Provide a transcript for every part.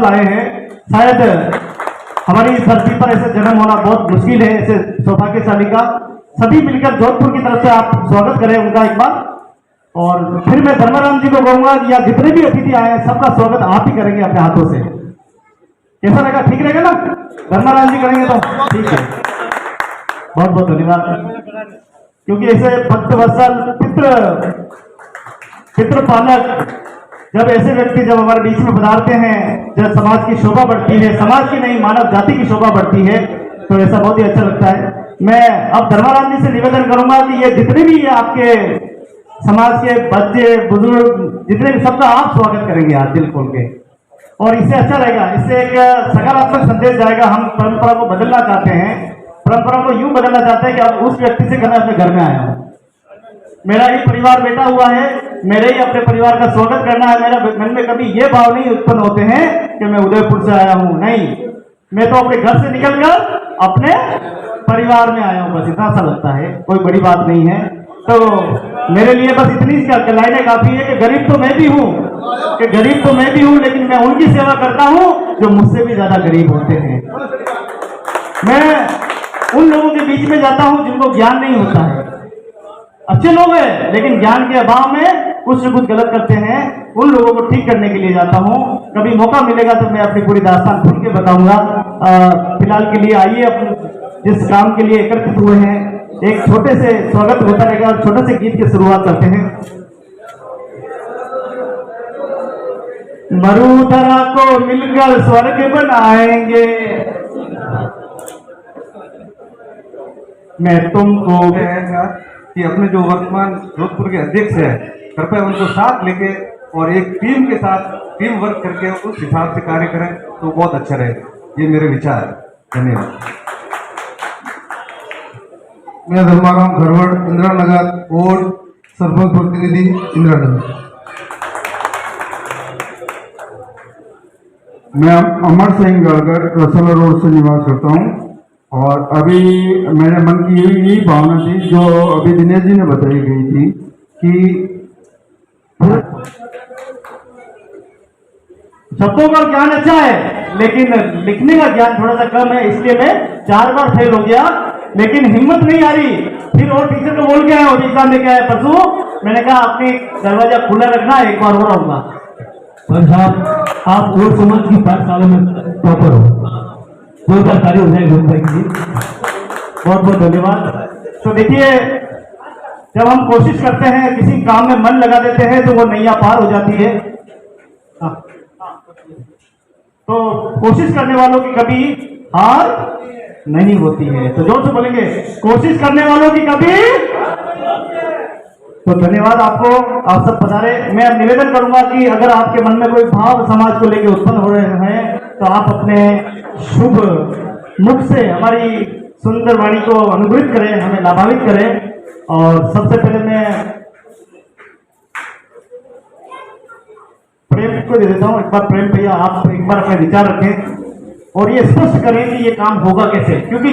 आए हैं। शायद हमारी इस धरती पर ऐसे जन्म होना बहुत मुश्किल है, ऐसे सौभाग्यशाली का। सभी मिलकर जोधपुर की तरफ से आप स्वागत करें उनका एक बार। और फिर मैं धर्माराम जी को कहूंगा या जितने भी अतिथि आए हैं सबका स्वागत आप ही करेंगे अपने हाथों से। कैसा रहेगा? ठीक रहेगा ना? धर्माराम जी करेंगे तो ठीक है। बहुत बहुत धन्यवाद। क्योंकि ऐसे भक्तवत्सल पितृ पालक जब ऐसे व्यक्ति जब हमारे बीच में पधारते हैं, जब समाज की शोभा बढ़ती है, समाज की नहीं मानव जाति की शोभा बढ़ती है, तो ऐसा बहुत ही अच्छा लगता है। मैं अब धर्माराम जी से निवेदन करूंगा कि ये जितने भी आपके समाज के बच्चे बुजुर्ग जितने भी, सबका आप स्वागत करेंगे आज दिल खोल के। और इससे अच्छा रहेगा, इससे एक सकारात्मक संदेश जाएगा। हम परंपरा को बदलना चाहते हैं, परंपरा को यूं बदलना चाहते हैं कि अब उस व्यक्ति से कहना अपने घर में आया हूं, मेरा ही परिवार बैठा हुआ है, मेरे ही अपने परिवार का स्वागत करना है। मेरा मन में कभी ये भाव नहीं उत्पन्न होते हैं कि मैं उदयपुर से आया हूं, नहीं, मैं तो अपने घर से निकलकर अपने परिवार में आया हूं, बस इतना सा लगता है, कोई बड़ी बात नहीं है। तो मेरे लिए बस इतनी लाइनें काफी है कि गरीब तो मैं भी हूं, लेकिन मैं उनकी सेवा करता हूं जो मुझसे भी ज्यादा गरीब होते हैं। मैं उन लोगों के बीच में जाता हूं जिनको ज्ञान नहीं होता है, अच्छे लोग हैं लेकिन ज्ञान के अभाव में कुछ न कुछ गलत करते हैं, उन लोगों को ठीक करने के लिए जाता हूं। कभी मौका मिलेगा तो मैं अपनी पूरी दास्तान खुल के बताऊंगा। फिलहाल के लिए आइए, अपने जिस काम के लिए एकत्रित हुए हैं, एक छोटे से स्वागत होता रहेगा और छोटे से गीत की शुरुआत करते हैं। मरुधरा को मिलकर स्वर्ग बनाएंगे, मैं तुमको कि अपने जो वर्तमान जोधपुर के अध्यक्ष है, कृपया उनको साथ लेके और एक टीम के साथ टीम वर्क करके उस हिसाब से कार्य करें तो बहुत अच्छा रहेगा। ये मेरे विचार है। धन्यवाद। मैं धर्माराम खरवड़, इंदिरा नगर वार्ड सरपंच प्रतिनिधि इंदिरा नगर। मैं अमर सिंह गड़गड़ रसोला रोड से निवास करता हूँ। और अभी मेरे मन की यही भावना थी जो अभी दिनेश जी ने बताई गई थी कि शब्दों का ज्ञान अच्छा है लेकिन लिखने का ज्ञान थोड़ा सा कम है, इसलिए मैं 4 बार फेल हो गया, लेकिन हिम्मत नहीं आ रही। फिर और टीचर को बोल के आया, और एग्जाम लेके आया परसों, मैंने कहा अपनी दरवाजा खुला रखना, एक बार और आऊंगा। पर साहब आप और समाज की 5 सालों में टॉपर हो, जोरदार ताली हो जाए गुरु भाई की। बहुत बहुत धन्यवाद। तो देखिए, जब हम कोशिश करते हैं, किसी काम में मन लगा देते हैं तो वो नैया पार हो जाती है। तो कोशिश करने वालों की कभी हार नहीं होती है। तो जोर से बोलेंगे, कोशिश करने वालों की कभी। तो धन्यवाद आपको, आप सब पधारे। मैं निवेदन करूंगा कि अगर आपके मन में कोई भाव समाज को लेकर उत्पन्न हो रहे हैं तो आप अपने शुभ मुख से हमारी सुंदर वाणी को अनुग्रहित करें, हमें लाभान्वित करें। और सबसे पहले मैं प्रेम को दे देता हूं। एक बार प्रेम भैया, आप एक बार अपने विचार रखें और ये स्पष्ट करें कि ये काम होगा कैसे, क्योंकि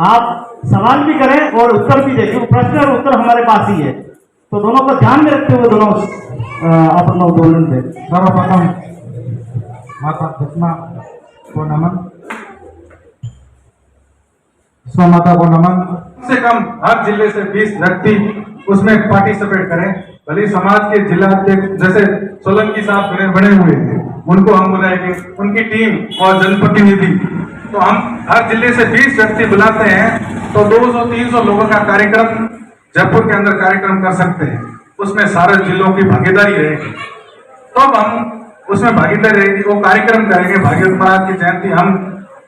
आप सवाल भी करें और उत्तर भी दें, क्योंकि प्रश्न और उत्तर हमारे पास ही है। तो दोनों को ध्यान में रखते हुए दोनों अपना उदाहरण दें। सर्वप्रथम माता दशमा को नमन, माता को नमन। कम से कम हर जिले से 20 व्यक्ति उसमें पार्टिसिपेट करें। भले समाज के जिला अध्यक्ष जैसे सोलंकी साहब बने हुए हैं, उनको हम बुलाएंगे, उनकी टीम और जनप्रतिनिधि। तो हम हर जिले से 20 व्यक्ति बुलाते हैं, तो 200-300 लोगों का कार्यक्रम जयपुर के अंदर कार्यक्रम कर सकते हैं। उसमें सारे जिलों की भागीदारी रहेगी, तो हम उसमें भागीदारी रहेगी, वो कार्यक्रम करेंगे। भागीरथ महाराज की जयंती हम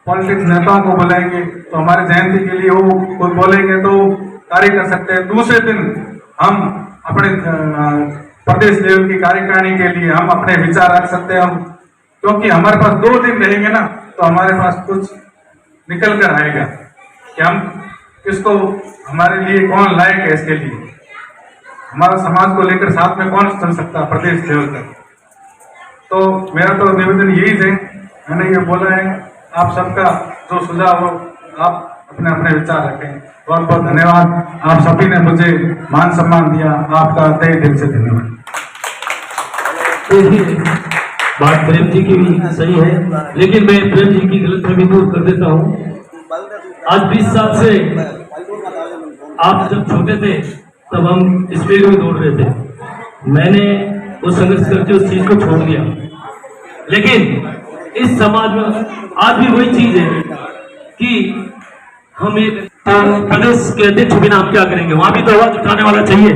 पॉलिटिक्स नेताओं को बुलाएंगे, तो हमारे जयंती के लिए वो कुछ बोलेंगे तो कार्य कर सकते हैं। दूसरे दिन हम अपने प्रदेश लेवल की कार्यकारिणी के लिए हम अपने विचार रख सकते हैं। क्योंकि हमारे पास 2 दिन रहेंगे ना, तो हमारे पास कुछ निकल कर आएगा कि हम इसको हमारे लिए कौन लायक है, इसके लिए हमारा समाज को लेकर साथ में कौन चल सकता है प्रदेश लेवल तक। तो मेरा तो निवेदन यही है, मैंने ये बोला है, आप सबका जो सुझाव हो आप अपने अपने विचार रखें। बहुत बहुत धन्यवाद, आप सभी ने मुझे मान सम्मान दिया, आपका तहे दिल से धन्यवाद। बात प्रेम जी की भी सही है, लेकिन मैं प्रेम जी की गलतफहमी दूर कर देता हूँ। आज 20 साल से आप जब छोटे थे तब हम स्पीड में दौड़ रहे थे, मैंने वो संघर्ष करके उस चीज को छोड़ दिया। लेकिन इस समाज में आज भी वही चीज है कि हम एक प्रदेश के अध्यक्ष बिना हम क्या करेंगे, वहां भी तो आवाज उठाने वाला चाहिए।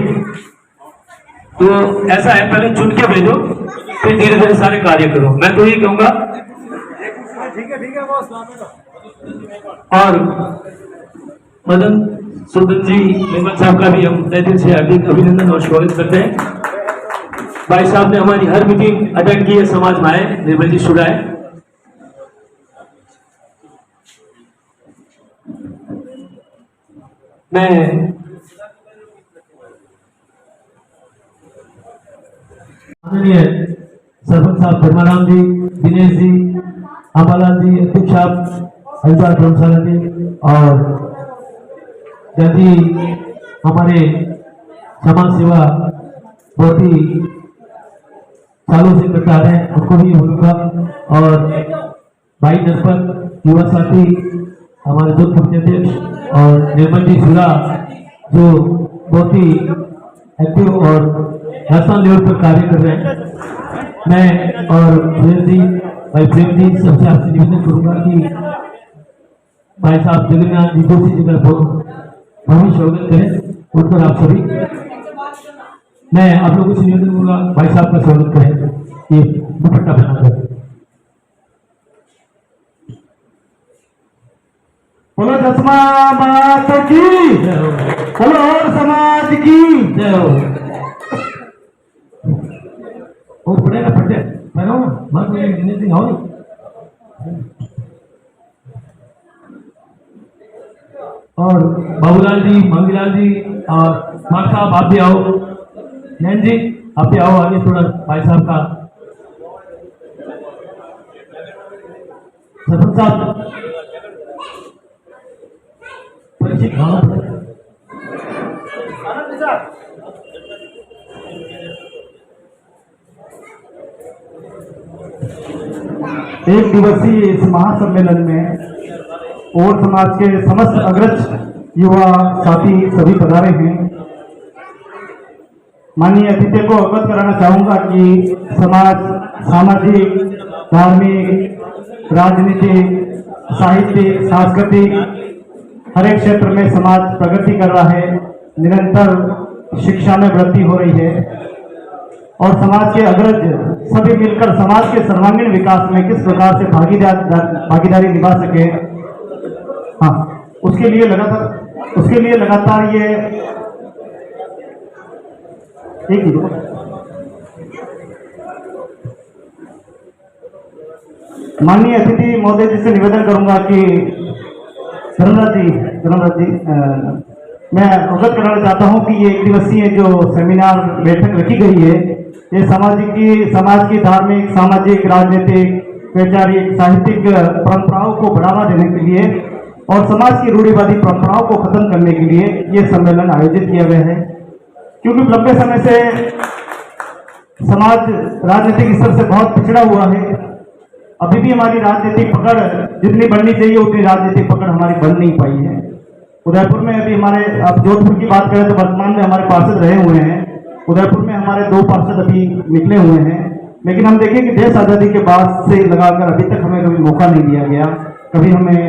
तो ऐसा है, पहले चुन के भेजो, फिर धीरे धीरे सारे कार्य करो। मैं तो यही कहूंगा। और मदन सुदन जी निर्मल साहब का भी हम तहे दिल से हार्दिक अभिनंदन और स्वागत करते हैं। भाई साहब ने हमारी हर मीटिंग अटेंड की है, समाज में आए, निर्मल जी सुराए। मैं माननीय सरपंच साहब धर्माराम जी, दिनेश जी, अंबालाल जी, अध्यक्ष साहब हरिद्वार धर्मशाला जी और जल्दी हमारे समाज सेवा बहुत ही सालों से करता रहे, उनको भी होगा। और भाई नरपत युवा साथी हमारे जोधपुर के अध्यक्ष और निर्मल जी सुरा जो बहुत ही एक्टिव और नेशनल लेवल पर कार्य कर रहे हैं। मैं और प्रेम जी, भाई प्रेम जी, सबसे आपसे निवेदन करूंगा कि भाई साहब जगन्नाथ जी दूसरी जगह भूमि स्वागत करें, उन पर आप सभी मैं आप लोगों से निवेदन करूंगा भाई साहब का स्वागत करें ये दुपट्टा बनाकर। बोलो दसमा बात की, बोलो और समाज की जय हो। वो पड़ेगा फटे पहनो मत नहीं आओ। और बाबूलाल जी, मंगीलाल जी और मार साहब आप भी आओ। नैन जी आप भी आओ आगे थोड़ा। भाई साहब का सरपंच साहब परिचित एक दिवसीय इस महासम्मेलन में और समाज के समस्त अग्रज युवा साथी सभी पधारे हैं। माननीय अतिथि को अवगत कराना चाहूंगा कि समाज सामाजिक, धार्मिक, राजनीतिक, साहित्यिक, सांस्कृतिक हर एक क्षेत्र में समाज प्रगति कर रहा है, निरंतर शिक्षा में वृद्धि हो रही है और समाज के अग्रज सभी मिलकर समाज के सर्वांगीण विकास में किस प्रकार से भागीदारी निभा सके, हाँ उसके लिए लगातार ये एक माननीय अतिथि महोदय जी से निवेदन करूंगा कि धर्मराज जी मैं अवगत कराना चाहता हूं कि ये एक दिवसीय जो सेमिनार बैठक रखी गई है, ये समाज की धार्मिक, सामाजिक, राजनीतिक, वैचारिक, साहित्यिक परंपराओं को बढ़ावा देने के लिए और समाज की रूढ़िवादी परंपराओं को खत्म करने के लिए ये सम्मेलन आयोजित किया गया है। क्योंकि लंबे समय से समाज राजनीतिक स्तर से बहुत पिछड़ा हुआ है। अभी भी हमारी राजनीतिक पकड़ जितनी बढ़नी चाहिए उतनी राजनीतिक पकड़ हमारी बन नहीं पाई है। उदयपुर में अभी हमारे, अब जोधपुर की बात करें तो वर्तमान में हमारे पार्षद रहे हुए हैं, उदयपुर में हमारे 2 पार्षद अभी निकले हुए हैं। लेकिन हम देखें कि देश आज़ादी के बाद से लगाकर अभी तक हमें कभी मौका नहीं दिया गया, कभी हमें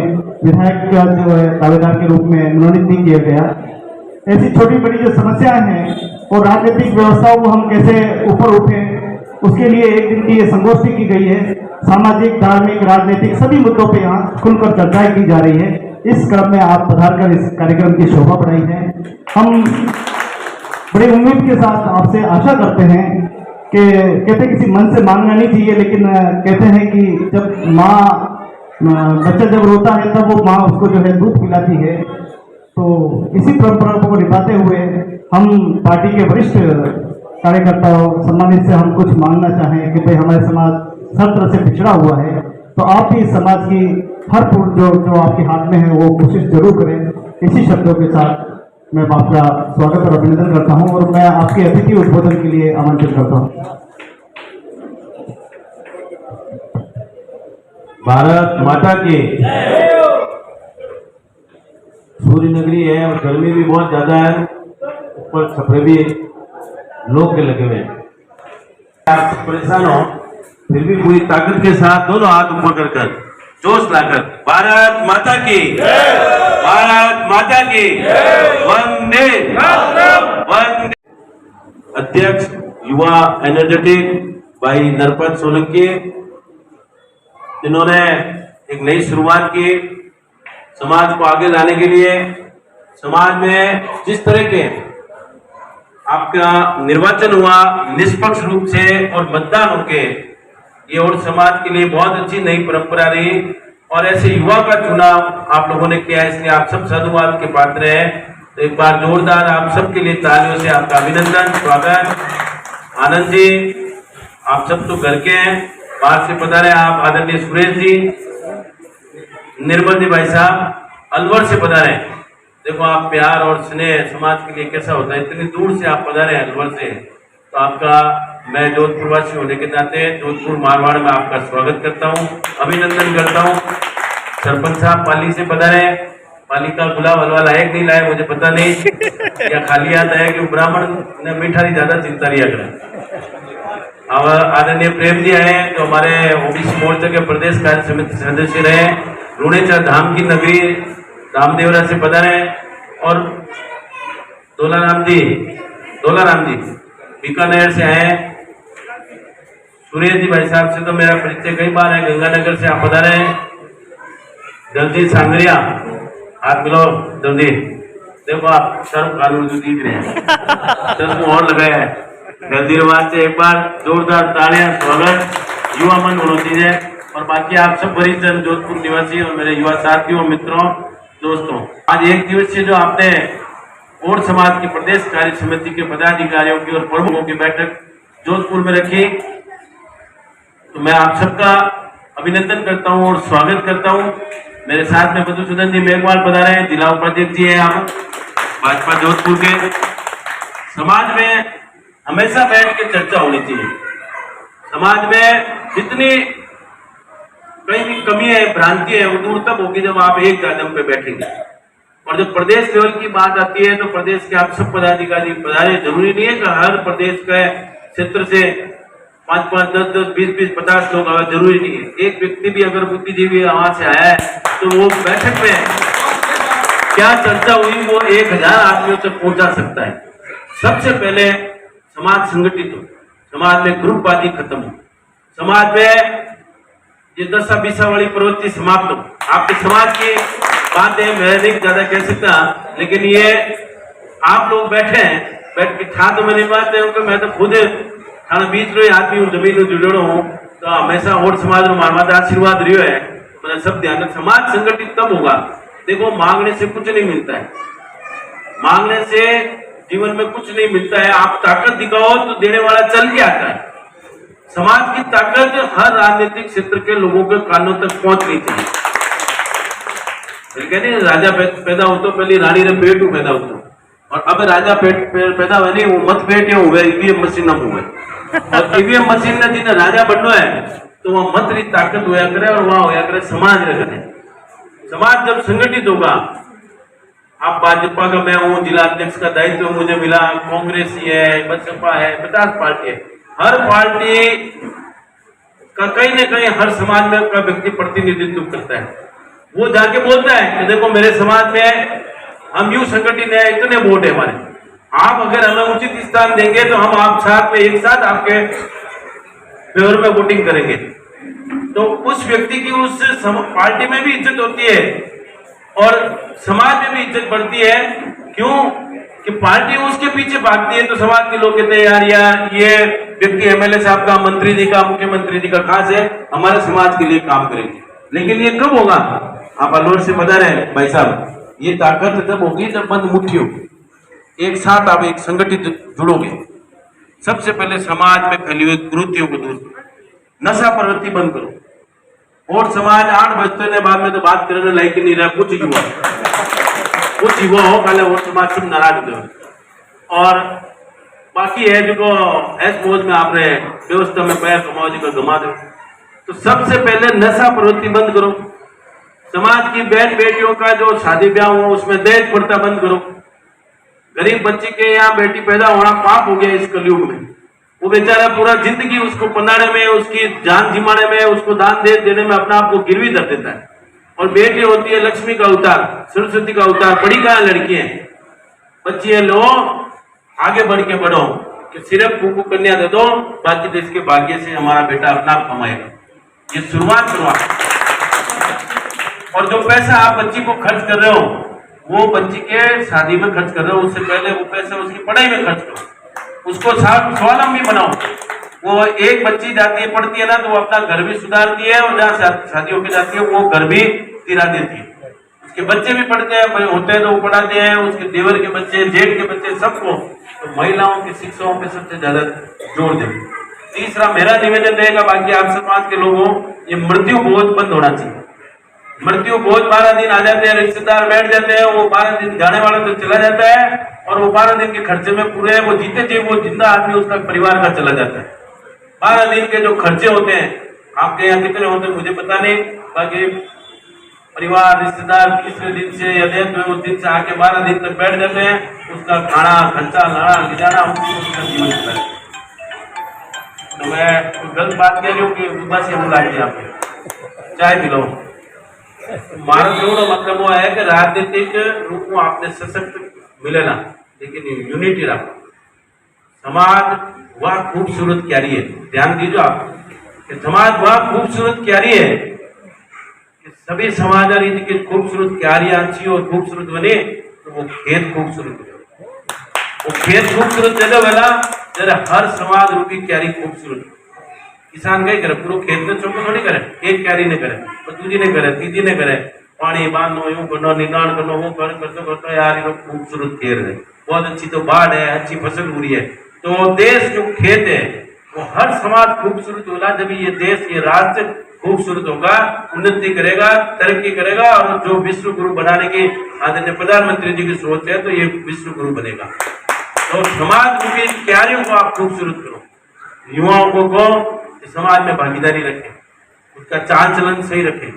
विधायक का जो है दावेदार के रूप में मनोनीत नहीं किया गया। ऐसी छोटी बड़ी जो समस्याएं हैं और राजनीतिक व्यवस्थाओं को हम कैसे ऊपर उठें, उसके लिए एक दिन की ये संगोष्ठी की गई है। सामाजिक, धार्मिक, राजनीतिक सभी मुद्दों पे यहाँ खुलकर चर्चाएं की जा रही है। इस क्रम में आप पधारकर इस कार्यक्रम की शोभा बढ़ाई है। हम बड़ी उम्मीद के साथ आपसे आशा करते हैं कि कहते किसी मन से मांगना नहीं चाहिए, लेकिन कहते हैं कि जब बच्चा जब रोता है तब वो माँ उसको जो है दूध पिलाती है। तो इसी परंपरा को निभाते हुए हम पार्टी के वरिष्ठ कार्यकर्ताओं सम्मानित से हम कुछ मांगना चाहें कि भाई हमारे समाज हर तरह से पिछड़ा हुआ है, तो आप भी समाज की हर जो आपके हाथ में है वो कोशिश जरूर करें। इसी शब्दों के साथ मैं आपका स्वागत और अभिनंदन करता हूं और मैं आपके अतिथि उद्बोधन के लिए आमंत्रित करता हूं। भारत माता की। सूर्य नगरी है और गर्मी भी बहुत ज्यादा है, ऊपर छपरे भी लोग के लगे हुए हैं। आप परेशान हो फिर भी पूरी ताकत के साथ दोनों हाथ ऊपर कर जोश लाकर भारत माता की, भारत माता की, वंदे वंदे। अध्यक्ष युवा एनर्जेटिक भाई नरपत सोलंकी, जिन्होंने एक नई शुरुआत की समाज को आगे लाने के लिए। समाज में जिस तरह के आपका निर्वाचन हुआ निष्पक्ष रूप से और मतदान होके, ये और समाज के लिए बहुत अच्छी नई परंपरा रही और ऐसे युवा का चुनाव आप लोगों ने किया, इसलिए आप सब साधुवाद के पात्र हैं। तो एक बार जोरदार आप सबके लिए तालियों से आपका अभिनंदन, स्वागत। आनंद जी, आप सब तो घर के हैं, बाहर से पधारे आप आदरणीय सुरेश जी, निर्मल जी भाई साहब अलवर से पधारे। देखो आप प्यार और स्नेह समाज के लिए कैसा होता है, इतनी दूर से आप पधारे अलवर से, तो आपका मैं जोधपुर वासी होने के नाते जोधपुर मारवाड़ में आपका स्वागत करता हूँ, अभिनंदन करता हूँ। सरपंच साहब पाली से पधारे, पाली का गुलाब हलवा लाए कि नहीं लाए मुझे पता नहीं, या खाली आता है कि ब्राह्मण ने मीठा ज्यादा चिंता लिया करें। और आदरणीय प्रेम जी आए जो हमारे ओबीसी मोर्चा के प्रदेश कार्य समिति सदस्य रहे, रुणेचर धाम की नगरी रामदेवरा से पधारे, और दोलाराम जी बीकानेर से आए। सुरेश जी भाई साहब से तो मेरा परिचय कई बार है, गंगानगर से आप पधारे। जल्दी सांगरिया हाथ मिलो जल्दी, देखो आप शर्म कानून जो दिख रहे हैं चश्मा और लगाया है। जल्दी रिवाज से एक बार जोरदार तालियां, स्वागत। युवा मन होना चाहिए। और बाकी आप सब वरिष्ठ जोधपुर निवासी और मेरे युवा साथियों, मित्रों, दोस्तों, आज एक दिवसीय जो आपने और समाज की प्रदेश कार्य समिति के पदाधिकारियों की और प्रमुखों की बैठक जोधपुर में रखी, तो मैं आप सबका अभिनंदन करता हूं और स्वागत करता हूं। मेरे साथ में मधुसूदन जी मेघवाल पधारे हैं, जिला उपाध्यक्ष जी हैं आप भाजपा जोधपुर के। समाज में हमेशा बैठ के चर्चा होनी चाहिए। समाज में जितनी कहीं भी कमी है, भ्रांति है, वो दूर तब होगी जब आप एक कदम पे बैठेंगे। और जब प्रदेश लेवल की बात आती है तो प्रदेश के आप सब पदाधिकारी पधारे। जरूरी नहीं है कि हर प्रदेश के क्षेत्र से 5-5, 10-10, 20-20, 50 लोग आए, जरूरी नहीं है। एक व्यक्ति भी अगर बुद्धिजीवी वहां से आया है तो वो बैठक में क्या चर्चा हुई वो 1000 आदमियों तक पहुंचा सकता है। सबसे पहले समाज संगठित हो, समाज में ग्रुपवादी खत्म हो, समाज में ये 10-20 वाली प्रवृत्ति समाप्त हो। आपके समाज की बातें मैं नहीं ज्यादा कह सकता, लेकिन ये आप लोग बैठे हैं, बैठ के खा तो मैं नहीं पाते हूँ, मैं तो खुद खाना बीच लो आदमी हूँ, जमीन जुड़ो हूँ, तो हमेशा और समाज में मारवादा आशीर्वाद रही है। मैंने सब ध्यान रख, समाज संगठित तब होगा। देखो मांगने से कुछ नहीं मिलता है, मांगने से जीवन में कुछ नहीं मिलता है। आप ताकत दिखाओ तो देने वाला चल के आता है। समाज की ताकत हर राजनीतिक क्षेत्र के लोगों के कानों तक पहुंचनी चाहिए। कहते हैं राजा पैदा हो तो पहले रानी ने पेट पैदा हो, और अब राजा पैदा हुए नहीं, वो मत पेट हुए ईवीएम मशीन हुए, और ईवीएम मशीन ने जिन्हें राजा बनना है तो वह मत री ताकत होया करे और वहां होया करे समाज रहे। समाज जब संगठित होगा, आप भाजपा का मैं हूँ, जिला अध्यक्ष का दायित्व मुझे मिला, कांग्रेस ही है, बसपा है, 50 पार्टी है, हर पार्टी का कहीं न कहीं हर समाज में का व्यक्ति प्रतिनिधित्व करता है। वो जाके बोलता है कि देखो मेरे समाज में हम यूं संगठित है, इतने वोट है हमारे, आप अगर हमें उचित स्थान देंगे तो हम आप साथ में एक साथ आपके फेवर में वोटिंग करेंगे। तो उस व्यक्ति की उस पार्टी में भी इज्जत होती है और समाज में भी इज्जत बढ़ती है। क्यों कि पार्टी उसके पीछे भागती है तो समाज के लोग कहते हैं यार ये व्यक्ति एमएलए साहब का, मंत्री जी का, मुख्यमंत्री जी का खास है, हमारे समाज के लिए काम करेंगे। लेकिन ये कब होगा? आप अलवर से बता रहे हैं भाई साहब, ये ताकत तब होगी जब बंद मुट्ठी होगी, एक साथ आप एक संगठित जुड़ोगे। सबसे पहले समाज में फैली हुई कुरीतियों को दूर करो, नशा प्रवृत्ति बंद करो। और समाज 8 बजते बाद में तो बात करने लायक नहीं रहा, कुछ युवा हो पहले और समाज सब नाराज हो। और बाकी है जो ऐस मौज में आपने व्यवस्था में पैर कमाओ जी को घुमा दो, तो सबसे पहले नशा प्रवृत्ति बंद करो। समाज की बहन बेटियों का जो शादी ब्याह हो उसमें दहेज प्रथा बंद करो। गरीब बच्ची के यहाँ बेटी पैदा होना पाप हो गया इस कलयुग में। वो बेचारा पूरा जिंदगी उसको पनाने में, उसकी जान जिमाने में, उसको दान दे देने में अपना आप को गिरवी कर देता है। और बेटी होती है लक्ष्मी का अवतार, सरस्वती का अवतार। पढ़ी कहाँ लड़की है, बच्ची है, लो आगे बढ़ के बढ़ो कि सिर्फ कुकू कन्या दे दो, बाकी देश के भाग्य से हमारा बेटा अपना आप कमाएगा। ये शुरुआत करवा। और जो पैसा आप बच्ची को खर्च कर रहे हो वो बच्ची के शादी में खर्च कर रहे हो, उससे पहले वो पैसा उसकी पढ़ाई में खर्च करो, उसको स्वावलंबी बनाओ। वो एक बच्ची जाती है पढ़ती है ना तो वो अपना घर भी सुधारती है और जहाँ शादियों के जाती है वो घर भी तिरा देती है। उसके बच्चे भी पढ़ते हैं, होते हैं तो वो पढ़ाते हैं, उसके देवर के बच्चे, जेठ के बच्चे, सबको। तो महिलाओं की शिक्षाओं पे सबसे ज्यादा जोर दें। तीसरा मेरा निवेदन रहेगा, बाकी आप समाज के लोगों, ये मृत्यु बोझ बंद होना चाहिए। मृत्यु बोझ 12 दिन आ जाते हैं, रिश्तेदार बैठ जाते हैं, वो 12 दिन जाने वाला तो चला जाता है और वो 12 दिन के खर्चे में पूरे वो जीते जी वो जिंदा आदमी उसका परिवार का चला जाता है। 12 दिन के जो खर्चे होते हैं, आपके यहाँ कितने होते हैं मुझे पता नहीं, बाकी परिवार रिश्तेदार तीसरे दिन से या उस दिन से आके 12 दिन तक बैठ जाते हैं, उसका खाना खर्चा लाना ले जाना उसका जीवन चला है। तो मैं गलत बात कह रही हूँ कि बस ये बुला दिया आपने चाय पी लो। मारो जोड़ो मतलब वो है कि राजनीतिक रूप में आपने सशक्त मिले ना, लेकिन यूनिटी रखो। समाज वह खूबसूरत क्यारी है, ध्यान दीजिए आप कि समाज वह खूबसूरत क्यारी है कि सभी समाज रीति की खूबसूरत क्यारियां अच्छी और खूबसूरत बने तो वो खेत खूबसूरत हो। वो खेत खूबसूरत जगह वाला जरा हर समाज रूपी क्यारी खूबसूरत। किसान कहीं करे पूरा खेत में चौको थोड़ी करे, एक क्यारी ने करे, दूजी ने करे, तीजी ने करे, पानी बांधो, यूं करना, निदान करना, वो करते यार ये खूबसूरत खेत है, बहुत अच्छी तो बाढ़ है, अच्छी फसल हो रही है। तो देश जो खेत है वो हर समाज खूबसूरत होगा जब ये देश, ये राष्ट्र खूबसूरत होगा, उन्नति करेगा, तरक्की करेगा। और जो विश्व गुरु बनाने की आदरणीय प्रधानमंत्री जी की सोच है तो ये विश्व गुरु बनेगा। तो समाज की क्यारियों को आप खूबसूरत करो, युवाओं को समाज में भागीदारी रखें, उसका चाल चलन सही रखें,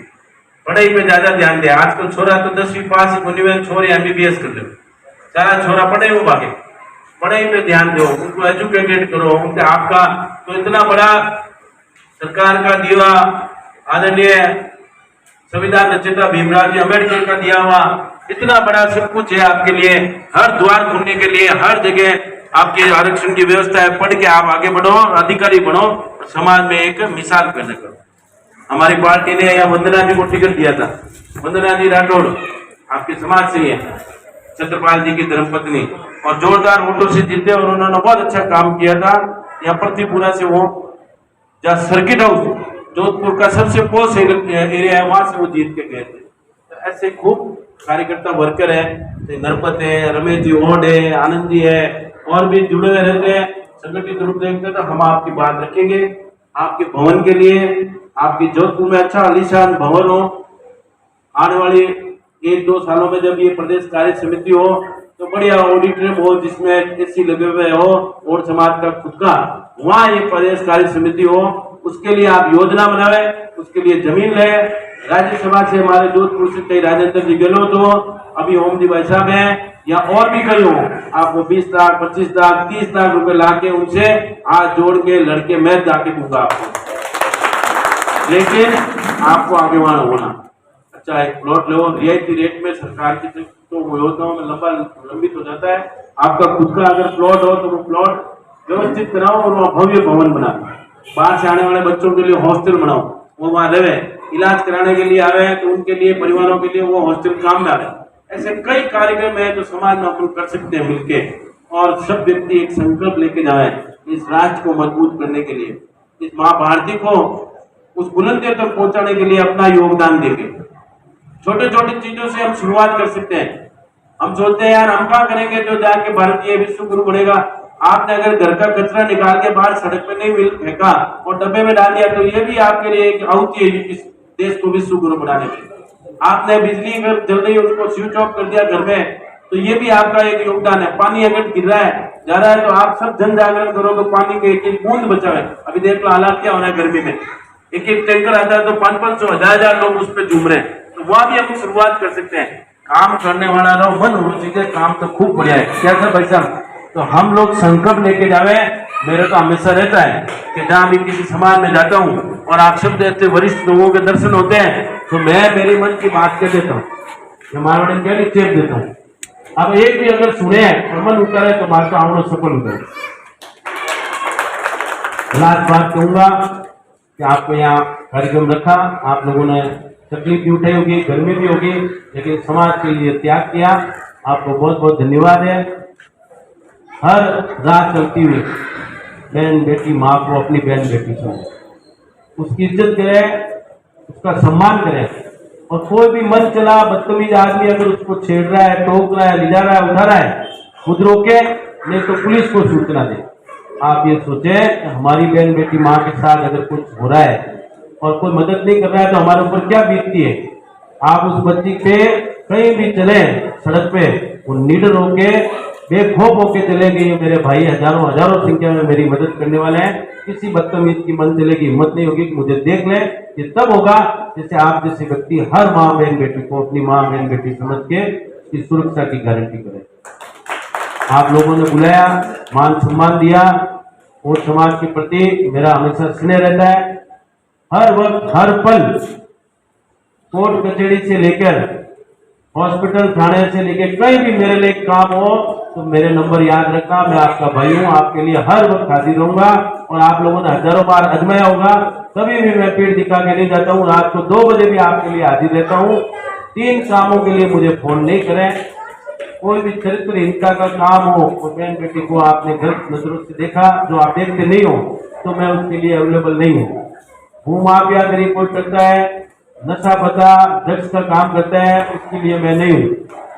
पढ़ाई पे ज्यादा ध्यान दें। आजकल छोरा तो 10वीं पास होने में छोरे MBBS कर लो, सारा छोरा पढ़े वो भागे। पढ़ाई पे ध्यान दो, उनको एजुकेटेड करो। उनके आपका तो इतना बड़ा सरकार का दिया आदरणीय संविधान रचयिता भीमराव जी अम्बेडकर का दिया हुआ इतना बड़ा सब कुछ है आपके लिए, हर द्वार खोलने के लिए हर जगह आपके आरक्षण की व्यवस्था है। पढ़ के आप आगे बढ़ो, अधिकारी बनो, समाज में एक मिसाल पैदा करो। हमारी पार्टी ने या वंदना जी को टिकट दिया था, वंदना जी राठौड़ आपके समाज से ही है, छत्रपाल जी की धर्मपत्नी, और जोरदार वोटों से जीते और उन्होंने बहुत अच्छा काम किया था। यहाँ पृथ्वीपुरा से वो जहाँ सर्किट हाउस जोधपुर का सबसे पोस्ट एरिया है वहां से वो जीत के गए थे। तो ऐसे खूब कार्यकर्ता वर्कर है, नरपत है, रमेश जी ओड है, आनंद जी है, और भी जुड़े हुए रहते हैं, संगठित रूप देखते। तो हम आपकी बात रखेंगे आपके भवन के लिए, आपकी जोधपुर में अच्छा आलीशान भवन हो। आने वाली 1-2 सालों में जब ये प्रदेश कार्य समिति हो तो बढ़िया ऑडिटोरियम हो जिसमें AC लगे हुए हो और समाज का खुद का वहाँ ये प्रदेश कार्य समिति हो। उसके लिए आप योजना बनावे, उसके लिए जमीन ले। राज्यसभा से हमारे जोधपुर से कई राजेंद्र जी गहलोत हो, अभी ओम जी भाई साहब हैं, या और भी कई हो, आपको 20 लाख 25 लाख 30 लाख रुपए ला के उनसे हाथ जोड़ के लड़के मैं जाके दूंगा आपको, लेकिन आपको आगे वहां होना। अच्छा एक प्लॉट लो रियायती रेट में, सरकार की तो योजनाओं में लंबित हो जाता है। आपका खुद का अगर प्लॉट हो तो वो प्लॉट व्यवस्थित कराओ और वहाँ भव्य भवन बनाओ। बाहर से आने वाले बच्चों के लिए हॉस्टल बनाओ, वो वहाँ रहे, इलाज कराने के लिए आवे तो उनके लिए, परिवारों के लिए वो हॉस्टल काम में आवे। ऐसे कई कार्यक्रम है जो समाज में अपन कर सकते हैं मिलके, और सब व्यक्ति एक संकल्प लेके जाए इस राष्ट्र को मजबूत करने के लिए, इस माँ भारती को उस बुलंदी तक पहुंचाने के लिए अपना योगदान देंगे। छोटे छोटे चीजों से हम शुरुआत कर सकते हैं। हम सोचते हैं यार हम क्या करेंगे जो जाके भारतीय विश्व गुरु बनेगा। आपने अगर घर का कचरा निकाल के बाहर सड़क पे नहीं मिल फेंका और डब्बे में डाल दिया तो ये भी आपके लिए एक आहुति है इस देश को विश्व गुरु बनाने में। आपने बिजली अगर जल रही है उसको स्विच ऑफ कर दिया घर में तो ये भी आपका एक योगदान है। पानी अगर गिर रहा है जा रहा है तो आप सब जन जागरण करो तो पानी के एक एक बूंद बचावे। अभी देख लो हालात क्या होना है गर्मी में, एक एक टैंकर आता है तो 500-500 हजार लोग उस पर झूम रहे हैं, तो वहां भी हम शुरुआत कर सकते हैं। काम करने वाला रहो, मन होना चाहिए, काम तो खूब बढ़िया है। क्या सर भाई साहब, तो हम लोग संकल्प लेके जावे। मेरा तो हमेशा रहता है कि जहां भी किसी समाज में जाता हूँ और आप शब्द ऐसे वरिष्ठ लोगों के दर्शन होते हैं तो मैं मेरे मन की बात कह देता हूँ, मैं मारवाड़ी क्या नहीं चेप देता हूँ। अब एक भी अगर सुने और मन उतरे तो बात तो आवड़ो सफल हो जाए। लास्ट बात कहूंगा कि आपको यहाँ कार्यक्रम रखा, आप लोगों ने तकलीफ भी उठाई होगी, गर्मी भी होगी, लेकिन समाज के लिए त्याग किया, आपको बहुत बहुत धन्यवाद है। हर रात चलती हुई बहन बेटी माँ को अपनी बहन बेटी समझे, उसकी इज्जत करें, उसका सम्मान करें, और कोई भी मन चला बदतमीज आदमी अगर उसको छेड़ रहा है, टोक रहा है, ले जा रहा है, उठा रहा है, खुद रोके, नहीं तो पुलिस को सूचना दे। आप ये सोचें कि हमारी बहन बेटी माँ के साथ अगर कुछ हो रहा है और कोई मदद नहीं कर रहा है तो हमारे ऊपर क्या बीतती है। आप उस बच्ची पे कहीं भी चले सड़क पे, वो निडर होके बेखौफ होके चलेंगे, ये मेरे भाई हजारों हजारों संख्या में मेरी मदद करने वाले हैं। किसी बदतमीज की मन चलेगी, हिम्मत नहीं होगी कि मुझे देख ले। ये तब होगा जैसे आप जैसे व्यक्ति हर माँ बहन बेटी को अपनी माँ बहन बेटी समझ के इसकी सुरक्षा की गारंटी करें। आप लोगों ने बुलाया, मान सम्मान दिया, और समाज के प्रति मेरा हमेशा स्नेह रहता है। हर वक्त हर पल कोर्ट कचहरी से लेकर हॉस्पिटल थाने से लेकर कहीं भी मेरे लिए काम हो तो मेरे नंबर याद रखना। मैं आपका भाई हूँ, आपके लिए हर वक्त हाजिर रहूंगा। और आप लोगों ने हजारों बार आजमाया होगा, कभी भी मैं पीठ दिखा के नहीं जाता हूँ। रात को 2 बजे भी आपके लिए हाजिर रहता हूँ। 3 कामों के लिए मुझे फोन नहीं करें। कोई भी चरित्रहीनता का काम हो, और बहन बेटी को आपने गलत नजरों से देखा, जो आप देखते नहीं हो, तो मैं उसके लिए अवेलेबल नहीं हूँ। भू माफिया मेरी कोई करता है, नशा पता ड्रग्स का काम करता है, उसके लिए मैं नहीं हूँ।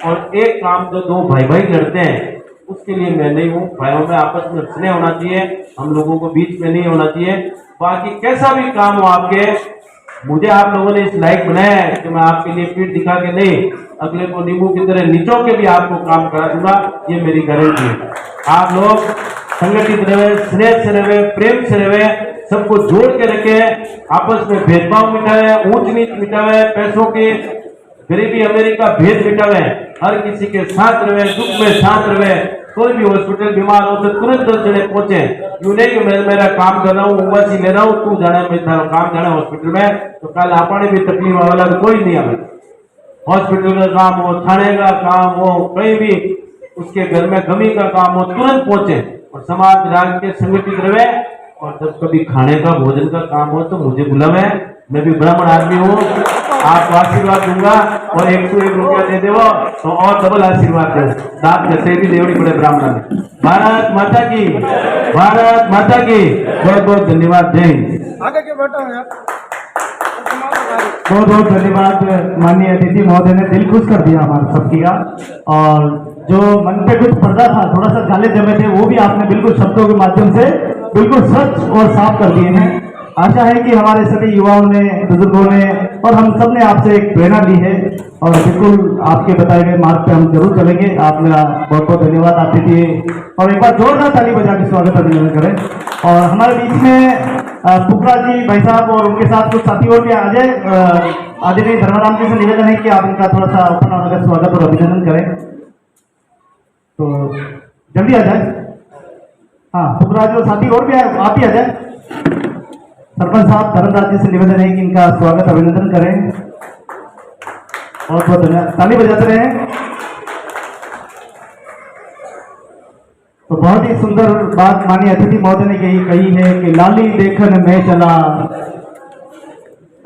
और एक काम जो 2 भाई भाई लड़ते हैं उसके लिए मैं नहीं हूँ। भाइयों में आपस में स्नेह होना चाहिए, हम लोगों को बीच में नहीं होना चाहिए। बाकी कैसा भी काम हो आपके, मुझे आप लोगों ने इस लायक बनाया है कि मैं आपके लिए पीठ दिखा के नहीं, अगले को नींबू की तरह निचो के भी आपको काम करा दूंगा, ये मेरी गारंटी है। आप लोग संगठित रहे, स्नेह से रहे, प्रेम से रहे, सबको जोड़ के रखे, आपस में भेदभाव मिटावे, ऊंच नीच मिटावे, पैसों की गरीबी अमीरी का भेद मिटावे, हर किसी के साथ रहे, दुख में साथ रहे। कोई भी हॉस्पिटल बीमार हो तो तुरंत 10 जने पहुंचे। यूं नहीं कि मैं मेरा काम कर रहा हूँ, उबासी ले रहा हूँ, तू जाना मैं तेरा काम जाना हॉस्पिटल में, तो कल अपने भी तकलीफ वाला तो कोई नहीं हमें। हॉस्पिटल का काम हो, थाने का काम हो, कहीं भी उसके घर में गमी का काम हो, तुरंत पहुंचे और समाज राज के संगठित रहे। और जब कभी खाने का भोजन का काम हो तो मुझे बुलावे, मैं भी ब्राह्मण आदमी हूँ, आपको आशीर्वाद दूंगा। और 101 रुपया दे दो तो और डबल आशीर्वाद दे, दांत जैसे भी देवड़ी पड़े ब्राह्मण ने। भारत माता की, भारत माता की बहुत बहुत धन्यवाद। जय हिंद। आगे के बैठा हूँ यार। बहुत बहुत धन्यवाद माननीय अतिथि महोदय ने दिल खुश कर दिया हमारे सबकी का। और जो मन पे कुछ पर्दा था, थोड़ा सा गाले जमे थे, वो भी आपने बिल्कुल शब्दों के माध्यम से बिल्कुल सच और साफ कर दिए हैं। आशा है कि हमारे सभी युवाओं ने, बुजुर्गों ने और हम सब ने आपसे एक प्रेरणा ली है और बिल्कुल आपके बताए गए मार्ग पे हम जरूर चलेंगे। आप मेरा बहुत बहुत धन्यवाद अतिथि, और एक बार जोरदार ताली बजा के स्वागत अभिनंदन करें। और हमारे बीच में पुखरा जी भाई साहब और उनके साथ कुछ साथी और भी आदरणीय धर्माराम जी से निवेदन है कि आप उनका थोड़ा सा अपना उनका स्वागत और अभिनंदन करें। तो जल्दी आ जाए। हाँ, पुखरा जी और साथी और भी आप ही आ जाए। सरपंच साहब धर्मराज जी से निवेदन है कि इनका स्वागत अभिनंदन करें। बहुत बहुत धन्यवाद, ताली बजाते रहे। तो बहुत ही सुंदर बात माननीय अतिथि महोदय ने कही है कि लाली देखन में चला,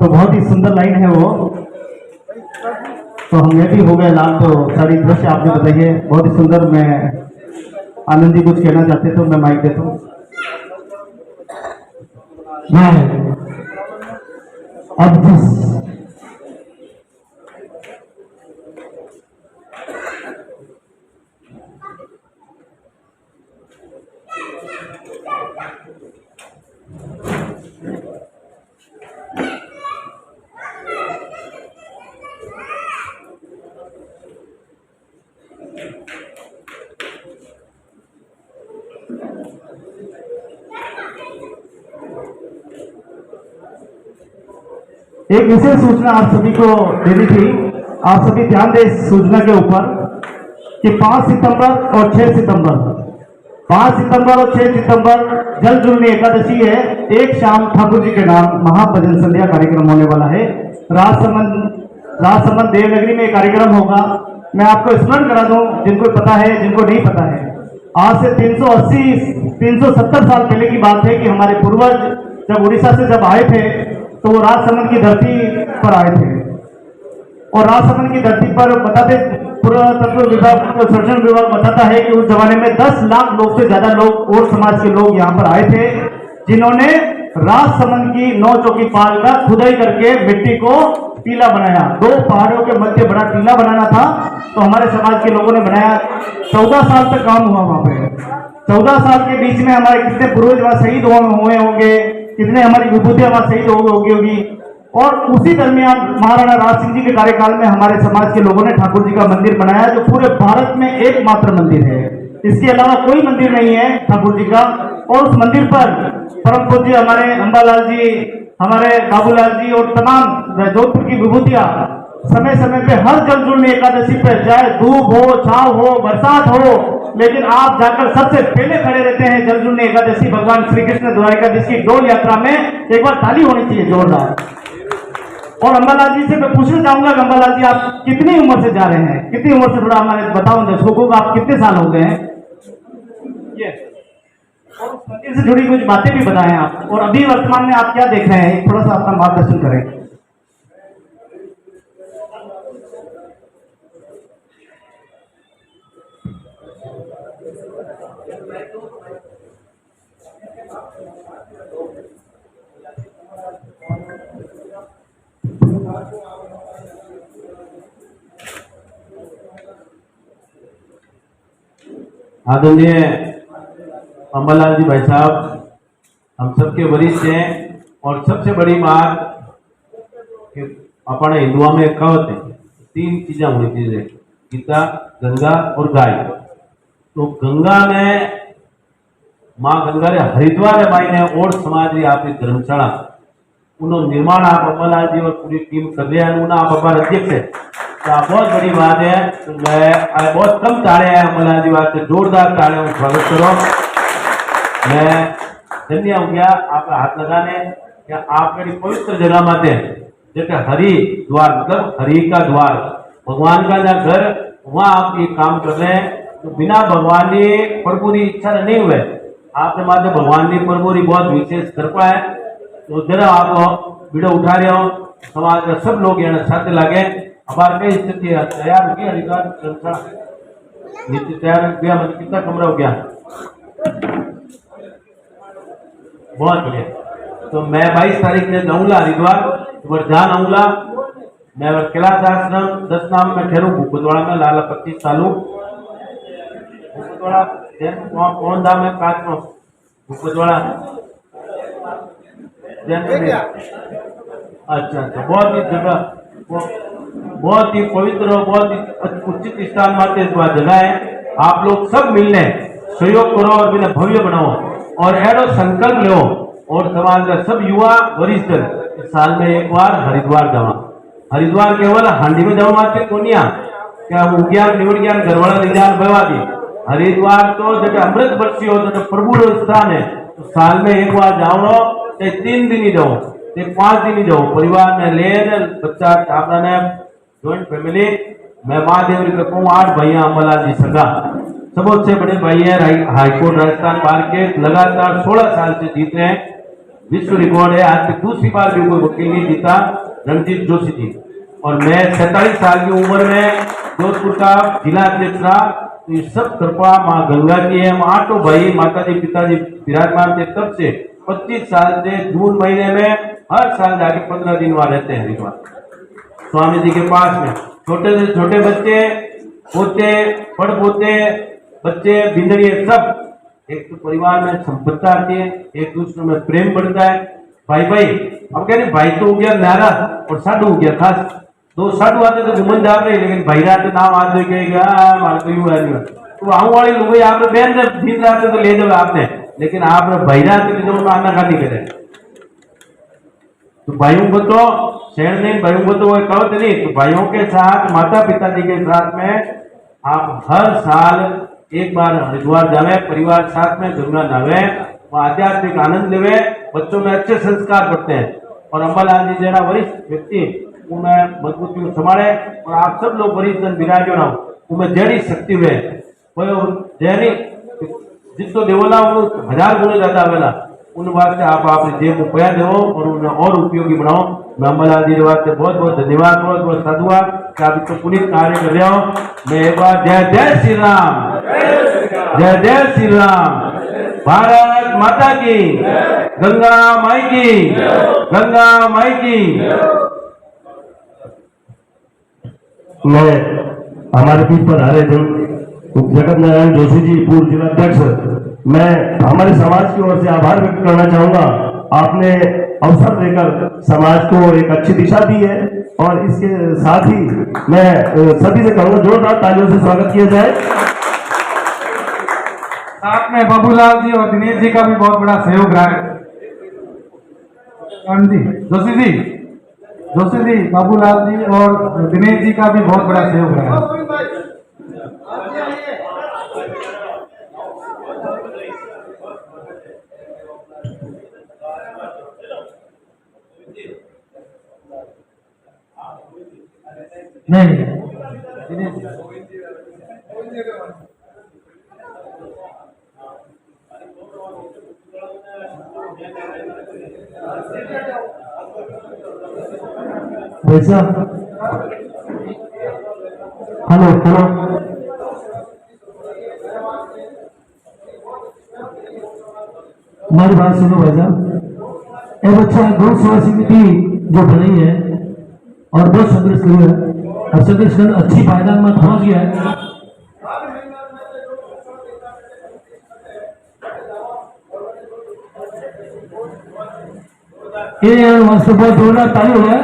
तो बहुत ही सुंदर लाइन है वो। तो हम ये भी हो गए लाल, तो सारी दृश्य आपने बताइए, बहुत ही सुंदर। मैं आनंद जी कुछ कहना चाहते तो मैं माइक देता हूँ। अब जिस एक विशेष सूचना आप सभी को देनी थी। आप सभी ध्यान दें इस सूचना के ऊपर कि 5 सितंबर और 6 सितंबर 5 सितंबर और 6 सितंबर जल जुलनी एकादशी है। एक शाम ठाकुर जी के नाम महाभजन संध्या कार्यक्रम होने वाला है। राजसमंद देवनगरी में कार्यक्रम होगा। मैं आपको स्मरण करा दूं, जिनको पता है जिनको नहीं पता है, आज से 370 साल पहले की बात है कि हमारे पूर्वज जब उड़ीसा से जब आए थे तो वो राजसमंद की धरती पर आए थे। और राजसमंद की धरती पर बताते, पुरातत्व विभाग, सर्जन विभाग बताता है कि उस जमाने में 10 लाख लोग से ज्यादा लोग और समाज के लोग यहाँ पर आए थे, जिन्होंने राजसमंद की 9 चौकी पाल का खुदाई करके मिट्टी को टीला बनाया। 2 पहाड़ों के मध्य बड़ा टीला बनाना था, तो हमारे समाज के लोगों ने बनाया। 14 साल तक काम हुआ वहां पे। 14 साल के बीच में हमारे कितने पूर्वज वहां शहीद हुए होंगे, कितने हमारी विभूतियां वहां शहीद होगी। और उसी दरमियान महाराणा राज सिंह जी के कार्यकाल में हमारे समाज के लोगों ने ठाकुर जी का मंदिर बनाया, जो पूरे भारत में एकमात्र मंदिर है। इसके अलावा कोई मंदिर नहीं है ठाकुर जी का। और उस मंदिर पर परम पूज्य हमारे अंबालाल जी, हमारे बाबूलाल जी और तमाम जोधपुर की विभूतियां समय समय पे हर जल जुलनी एकादशी पे, चाहे धूप हो, छाव हो, बरसात हो, लेकिन आप जाकर सबसे पहले खड़े रहते हैं जल जुलनी एकादशी भगवान श्री कृष्ण द्वारिकाधीश की डोल यात्रा में। एक बार ताली होनी चाहिए जोरदार। और अंबालाल जी से मैं पूछना चाहूंगा कि अंबालाल जी आप कितनी उम्र से जा रहे हैं, कितनी उम्र से, थोड़ा हमारे बताओ दर्शकों को, आप कितने साल हो गए हैं? और उस मंदिर से जुड़ी कुछ बातें भी बताएं आप, और अभी वर्तमान में आप क्या देख रहे हैं, थोड़ा सा अपना मार्गदर्शन करें। आदरणीय अंबालाल जी भाई साहब हम सबके वरिष्ठ हैं। और सबसे बड़ी बात कि अपने हिंदुओं में कहावत है 3 चीजें होनी चाहिए, गीता, गंगा और गाय। तो गंगा में माँ गंगा रे हरिद्वार है माई ने और समाज री आपकी धर्मशाला उनो निर्माण आप अंबालाल जी और पूरी टीम कर रहे हैं। आप अपार अध्यक्ष है, तो आप बहुत बड़ी बात है। तो मैं बहुत कम ताड़े हैं अंबालाल जी वास्ते, जोरदार ताड़े हूँ, स्वागत करो। मैं धन्य हो गया आपका हाथ लगाने, क्या आपकी पवित्र जगह माते जैसे हरिद्वार, मतलब हरि का द्वार, भगवान का जहाँ घर, वहाँ आप ये काम कर रहे हैं। तो बिना भगवान की प्रभु की इच्छा नहीं हुए, आपने माते भगवान की प्रभु की बहुत विशेष कृपा है। तो जरा आप वीडियो उठा रहे हो, समाज के सब लोग यहाँ साथ लगे। हमारे कई स्थिति तैयार हो गया, हरिद्वार नीति तैयार हो गया, मतलब कितना कमरा हो गया, बहुत बढ़िया। तो मैं 22 तारीख से जाऊंगा हरिद्वार, तो जहाँ आऊंगा मैं कैलाश आश्रम 10 नाम में ठहरू भूपतवाड़ा में, लाला 25 सालों भूपतवाड़ा कौन धाम है, 5 भूपतवाड़ा। अच्छा, बहुत ही जगह, बहुत ही पवित्र और बहुत ही उचित स्थान मात्र जगह है। आप लोग सब मिलने सहयोग करो और बिना भव्य बनाओ और एडो संकल्प लो। और समाज का सब युवा वरिष्ठ साल में एक बार हरिद्वार जावा। हरिद्वार केवल हांडी में जाओ मात्र कोनिया क्या उज्ञान निवड़ ज्ञान घरवाड़ा निजान भवादी। हरिद्वार तो जब अमृत वर्षी हो तो प्रभु स्थान है, तो साल में एक बार जाओ, चाहे 3 दिन ही जाओ, चाहे 5 दिन ही जाओ, परिवार में ले बच्चा आपने ने ज्वाइंट फैमिली। मैं महादेव को कहूँ 8 भैया अंबालाल जी सगा, सबसे बड़े भाई है, हाईकोर्ट राजस्थान बार के लगातार 16 साल से जीत रहे हैं, विश्व रिकॉर्ड है। आज तक दूसरी बार भी कोई वकील नहीं जीता, रणजीत जोशी जी। और मैं 47 साल की उम्र में जोधपुर का जिला अध्यक्ष रहा। तो ये सब कृपा माँ गंगा की है। हम 8 भाई, माता जी पिताजी विराजमान थे, तब से 25 साल से जून महीने में हर साल जाके 15 दिन वहां रहते हैं हरिद्वार स्वामी जी के पास में। छोटे से छोटे बच्चे, पोते, पड़ पोते, बच्चे, बिंदड़िए, सब एक तो परिवार में संपत्ता आती है, एक दूसरे में प्रेम बढ़ता है। भाई भाई अब कह रहे भाई तो हो गया नाराज और साधु हो गया खास। 2 साधु आते तो घूमन जा रहे, लेकिन भाई रात नाम आज तो आऊ वाले लोग आप बहन दिन रात तो ले जाओ आपने, लेकिन आप भाई रात आना खानी करे। तो भाइयों को तो शहर नहीं भाइयों को तो वो कहो नहीं, तो भाइयों के साथ माता पिताजी के साथ में आप हर साल एक बार हरिद्वार जावे, परिवार साथ में गंगा नहावे, वो आध्यात्मिक आनंद लेवे, बच्चों में अच्छे संस्कार करते हैं और अंबालाल जी जैसा वरिष्ठ व्यक्ति उन्हें मजबूती संभाले और आप सब लोग वरिष्ठ जन विराजो ना उनमें जैनी शक्ति हुए जैनी जितो देवोला 1000 गुणे ज्यादा आवेला उन वास्ते आप जेब में पया देवो और उन्हें और उपयोगी बनाओ। मैं अंबालाल जी वास्ते बहुत बहुत धन्यवाद, बहुत बहुत साधुवाद कि आप इतना पुनीत कार्य कर रहे हो। मैं एक बार जय जय श्री राम, जय जय श्री राम, भारत माता की, गंगा माई की, गंगा माई की। मैं हमारे बीच पर आ रहे थे जगत नारायण जोशी जी, पूर्व जिलाध्यक्ष, मैं हमारे समाज की ओर से आभार व्यक्त करना चाहूंगा। आपने अवसर देकर समाज को एक अच्छी दिशा दी है और इसके साथ ही मैं सभी से कहूंगा जोरदार तालियों से स्वागत किया जाए। साथ में बाबूलाल जी और दिनेश जी का भी बहुत बड़ा सहयोग रहा है। जी जोशी जी, बाबूलाल जी और दिनेश जी का भी बहुत बड़ा सहयोग रहा है। नहीं वैसा हेलो हमारी बात सुनो भाई साहब। एक अच्छा गौ सेवा समिति जो बनी है और बहुत संघर्ष किया है और संघर्ष कर अच्छी पायदान में पहुंच गया है। ये वास्तव बहुत जोरदार ताली हो है।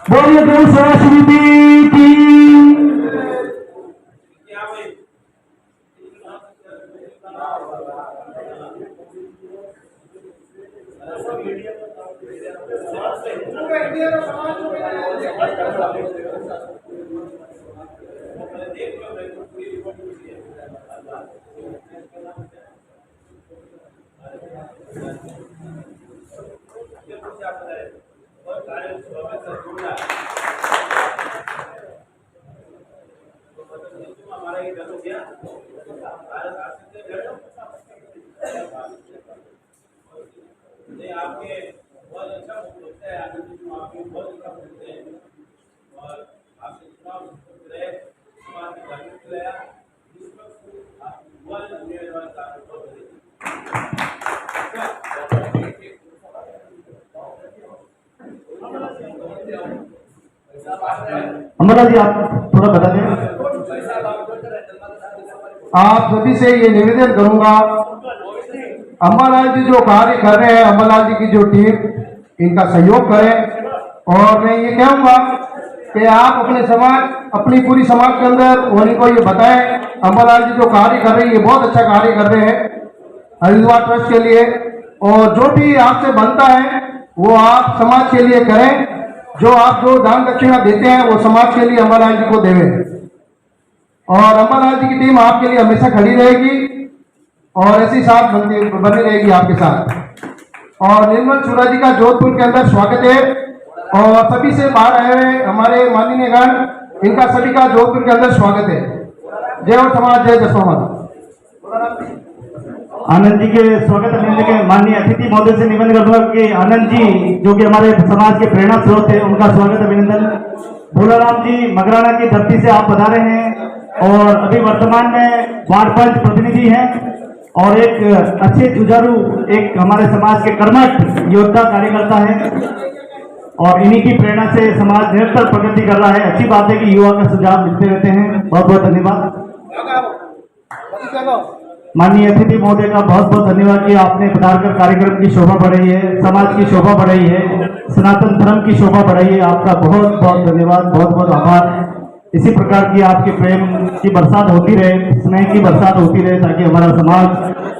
बोलिए गौ सेवा समिति की। आपके बहुत अच्छा होता है, आनंद जी आपके बहुत अच्छा होते हैं और आपसे चुनाव रहे समाज में जागरूक रहा अमरनाथ जी आप थोड़ा बता दें। आप सभी से ये निवेदन करूंगा, अंबालाल जी जो कार्य कर रहे हैं, अंबालाल जी की जो टीम, इनका सहयोग करें। और मैं ये कहूंगा कि आप अपने समाज, अपनी पूरी समाज के अंदर उन्हीं को ये बताएं अंबालाल जी जो कार्य कर रहे हैं, ये बहुत अच्छा कार्य कर रहे हैं हरिद्वार ट्रस्ट के लिए। और जो भी आपसे बनता है वो आप समाज के लिए करें। जो आप जो दान दक्षिणा देते हैं वो समाज के लिए अंबालाल जी को देवें। और अंबालाल जी की टीम आपके लिए हमेशा खड़ी रहेगी और ऐसी साथ बनी रहेगी आपके साथ। और निर्मल चूरा जी का जोधपुर के अंदर स्वागत है और सभी से बाहर आए हुए हमारे माननीय गण, इनका सभी का जोधपुर के अंदर स्वागत है। जय और समाज, जय जसोमत। आनंद जी के स्वागत अभिनंदन के माननीय अतिथि महोदय से निवेदन करूंगा कि आनंद जी जो कि हमारे समाज के प्रेरणा स्रोत है, उनका स्वागत अभिनंदन। भोलाराम जी मगराना की धरती से आप पधारे हैं और अभी वर्तमान में वार्ड पंच प्रतिनिधि हैं और एक अच्छे जुझारू, एक हमारे समाज के कर्मठ योद्धा कार्यकर्ता है और इन्हीं की प्रेरणा से समाज निरंतर प्रगति कर रहा है। अच्छी बात है कि युवा का सुझाव मिलते रहते हैं। बहुत बहुत धन्यवाद। माननीय अतिथि महोदय का बहुत बहुत धन्यवाद कि आपने पधारकर कार्यक्रम की शोभा बढ़ाई है, समाज की शोभा बढ़ाई है, सनातन धर्म की शोभा बढ़ाई है। आपका बहुत बहुत धन्यवाद, बहुत बहुत आभार। इसी प्रकार की आपके प्रेम की बरसात होती रहे, स्नेह की बरसात होती रहे, ताकि हमारा समाज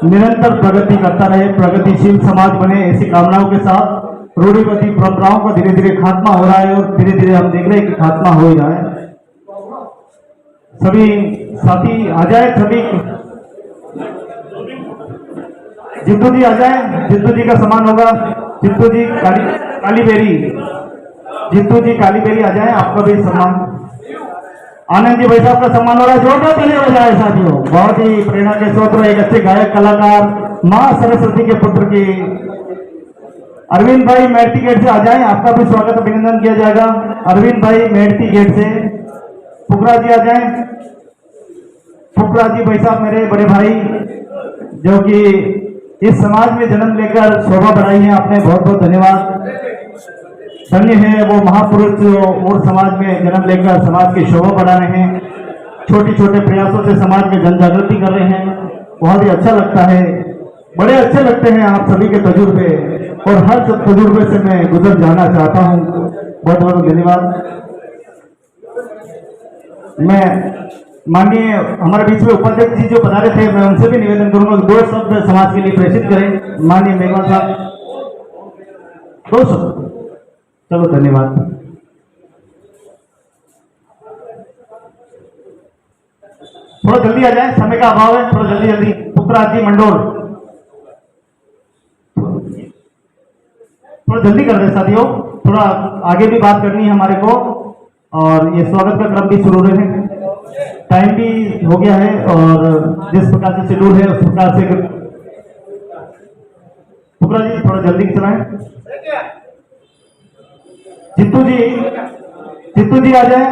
निरंतर प्रगति करता रहे, प्रगतिशील समाज बने। ऐसी कामनाओं के साथ रूढ़िवादी परंपराओं का धीरे धीरे खात्मा हो रहा है और धीरे धीरे हम देख रहे हैं कि खात्मा हो ही रहा है। सभी साथी आ जाए, सभी जिद्दू जी आ जाए, जिद्दू जी का सम्मान होगा। जिद्दू जी काली बेरी, जिद्दू जी काली बेरी आ जाए, आपका भी सम्मान। आनंद जी भाई साहब का सम्मान हो रहा है, जोरदार ताली बजाए साथियों। बहुत ही प्रेरणा के स्रोत, एक अच्छे गायक कलाकार, मां सरस्वती के पुत्र की अरविंद भाई मेहती गेट से आ जाए, आपका भी स्वागत अभिनंदन किया जाएगा। अरविंद भाई मेहती गेट से। फुकरा जी आ जाए, फुकरा जी भाई साहब मेरे बड़े भाई, जो कि इस समाज में जन्म लेकर शोभा बढ़ाई है, आपने बहुत बहुत धन्यवाद। धन्य है वो महापुरुष जो और समाज में जन्म लेकर समाज की शोभा बढ़ा रहे हैं, छोटे छोटे प्रयासों से समाज में जन जागृति कर रहे हैं। बहुत ही अच्छा लगता है, बड़े अच्छे लगते हैं आप सभी के तजुर्बे, और हर तजुर्बे से मैं गुजर जाना चाहता हूं। बहुत बहुत धन्यवाद। मैं माननीय हमारे बीच में उपाध्यक्ष जी जो बता रहे थे, मैं उनसे भी निवेदन करूंगा दो शब्द समाज के लिए प्रेषित करें। माननीय मेघवाल साहब, दो शब्द। चलो धन्यवाद। थोड़ा जल्दी आ जाए, समय का अभाव है, थोड़ा जल्दी जल्दी। पुखराज जी मंडोर, थोड़ा जल्दी कर रहे साथियों, थोड़ा आगे भी बात करनी है हमारे को, और ये स्वागत का क्रम भी शुरू रहे। टाइम भी हो गया है और जिस प्रकार से शेड्यूल है उस प्रकार से। फुकरा जी थोड़ा जल्दी चलाएं। जित्तू जी, जित्तू जी आ जाए।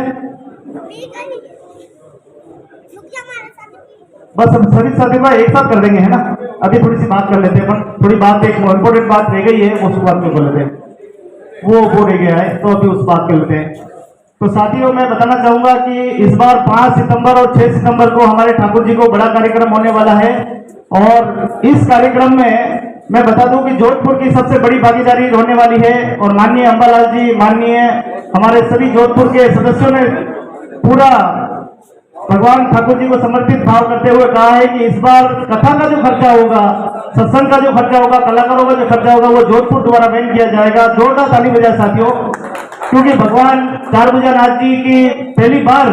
बस हम सभी साथी को एक साथ कर देंगे, है ना। अभी थोड़ी सी बात कर लेते हैं, पर थोड़ी बात, एक इम्पोर्टेंट बात रह गई है, उस बात को कर लेते हैं। वो रह गया है, तो अभी उस बात कर लेते हैं। तो साथियों, मैं बताना चाहूंगा कि इस बार 5 सितंबर और 6 सितंबर को हमारे ठाकुर जी को बड़ा कार्यक्रम होने वाला है, और इस कार्यक्रम में मैं बता दूं कि जोधपुर की सबसे बड़ी भागीदारी होने वाली है, और माननीय अंबालाल जी, माननीय हमारे सभी जोधपुर के सदस्यों ने पूरा भगवान ठाकुर जी को समर्पित भाव करते हुए कहा है कि इस बार कथा का जो खर्चा होगा, सत्संग का जो खर्चा होगा, कलाकारों का जो खर्चा होगा, वो जोधपुर द्वारा वहन किया जाएगा। जोरदार ताली बजाए साथियों, क्योंकि भगवान चारभुजानाथ जी की पहली बार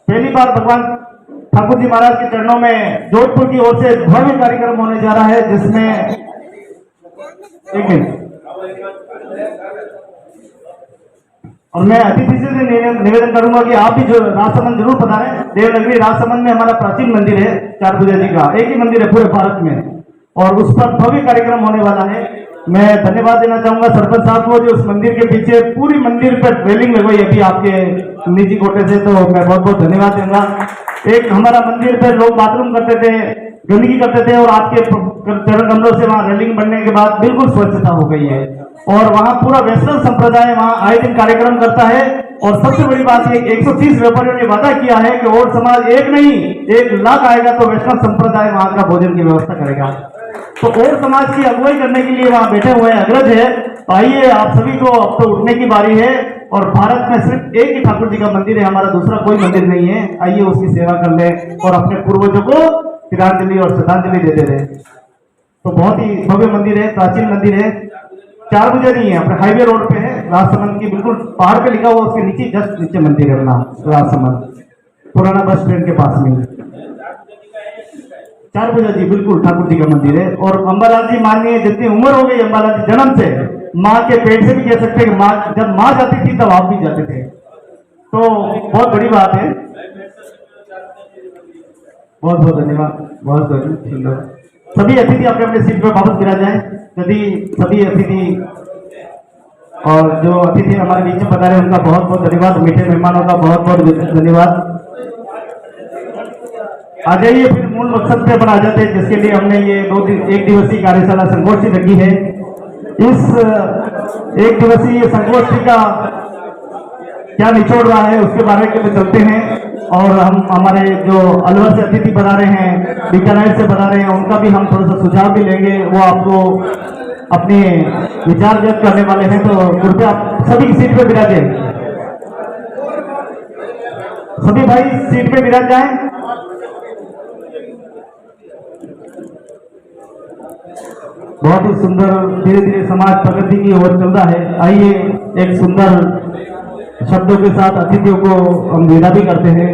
भगवान ठाकुर जी महाराज के चरणों में जोधपुर की ओर से भव्य कार्यक्रम होने जा रहा है, जिसमें एक मिनट, और मैं अतिथि से निवेदन करूंगा कि आप भी जो राजसमंद जरूर पधारें। देवनगरी राजसमंद में हमारा प्राचीन मंदिर है, चारभुजा जी का एक ही मंदिर है पूरे भारत में, और उस पर भव्य कार्यक्रम होने वाला है। मैं धन्यवाद देना चाहूंगा सरपंच साहब को, जो उस मंदिर के पीछे पूरी मंदिर पर रेलिंग लगवाई अभी आपके निजी कोटे से, तो मैं बहुत बहुत धन्यवाद दूंगा। एक हमारा मंदिर पर लोग बाथरूम करते थे, गंदगी करते थे, और आपके चरण कमलों से वहां रेलिंग बनने के बाद बिल्कुल स्वच्छता हो गई है, और वहां पूरा वैष्णव संप्रदाय वहां आए दिन कार्यक्रम करता है। और सबसे बड़ी बात ये 130 व्यापारियों ने वादा किया है कि और समाज एक नहीं 1 लाख आएगा तो वैष्णव संप्रदाय वहां का भोजन की व्यवस्था करेगा। तो और समाज की अगुवाई करने के लिए वहां बैठे हुए अग्रज है। तो आइए, आप सभी को अब तो उठने की बारी है, और भारत में सिर्फ एक ही ठाकुर जी का मंदिर है, हमारा दूसरा कोई मंदिर नहीं है। आइए उसकी सेवा कर ले और अपने पूर्वजों को तिलांजलि और श्रद्धांजलि देते रहे। तो बहुत ही भव्य मंदिर है, प्राचीन मंदिर है, चारभुजा नहीं है, अपने हाईवे रोड पे है, राजसमंद की बिल्कुल पहाड़ पे लिखा हुआ, उसके नीचे जस्ट नीचे मंदिर है अपना राजसमंद, पुराना बस स्टैंड के पास में चारभुजा जी बिल्कुल ठाकुर जी का मंदिर है। और अंबालाल जी, माननीय जितनी उम्र हो गई अंबालाल जी जन्म से, माँ के पेट से भी कह सकते हैं कि माँ, जब माँ जाती थी तब आप भी जाते थे, तो बहुत बड़ी बात है। बहुत बहुत धन्यवाद, बहुत सुंदर। सभी अतिथि अपने अपने सीट पर वापस गिरा जाए। यदि सभी अतिथि और जो अतिथि हमारे बीच में पधारे उनका बहुत बहुत धन्यवाद, मीठे मेहमानों का बहुत बहुत धन्यवाद। आ जाइए, फिर मूल मकसद पे अपन आ जाते हैं, जिसके लिए हमने ये 1 दिवसीय कार्यशाला संगोष्ठी रखी है। इस 1 दिवसीय संगोष्ठी का क्या निचोड़ रहा है उसके बारे में चलते हैं। और हम हमारे जो अलवर से अतिथि बना रहे हैं, बीकानेर से बना रहे हैं, उनका भी हम थोड़ा सा सुझाव भी लेंगे। वो आपको अपने विचार व्यक्त करने वाले हैं, तो कृपया आप सभी सीट पे विराजे, सभी भाई सीट पे विराज जाएं। बहुत ही सुंदर, धीरे धीरे समाज प्रगति की ओर चल रहा है। आइए एक सुंदर शब्दों के साथ अतिथियों को हम विदा भी करते हैं।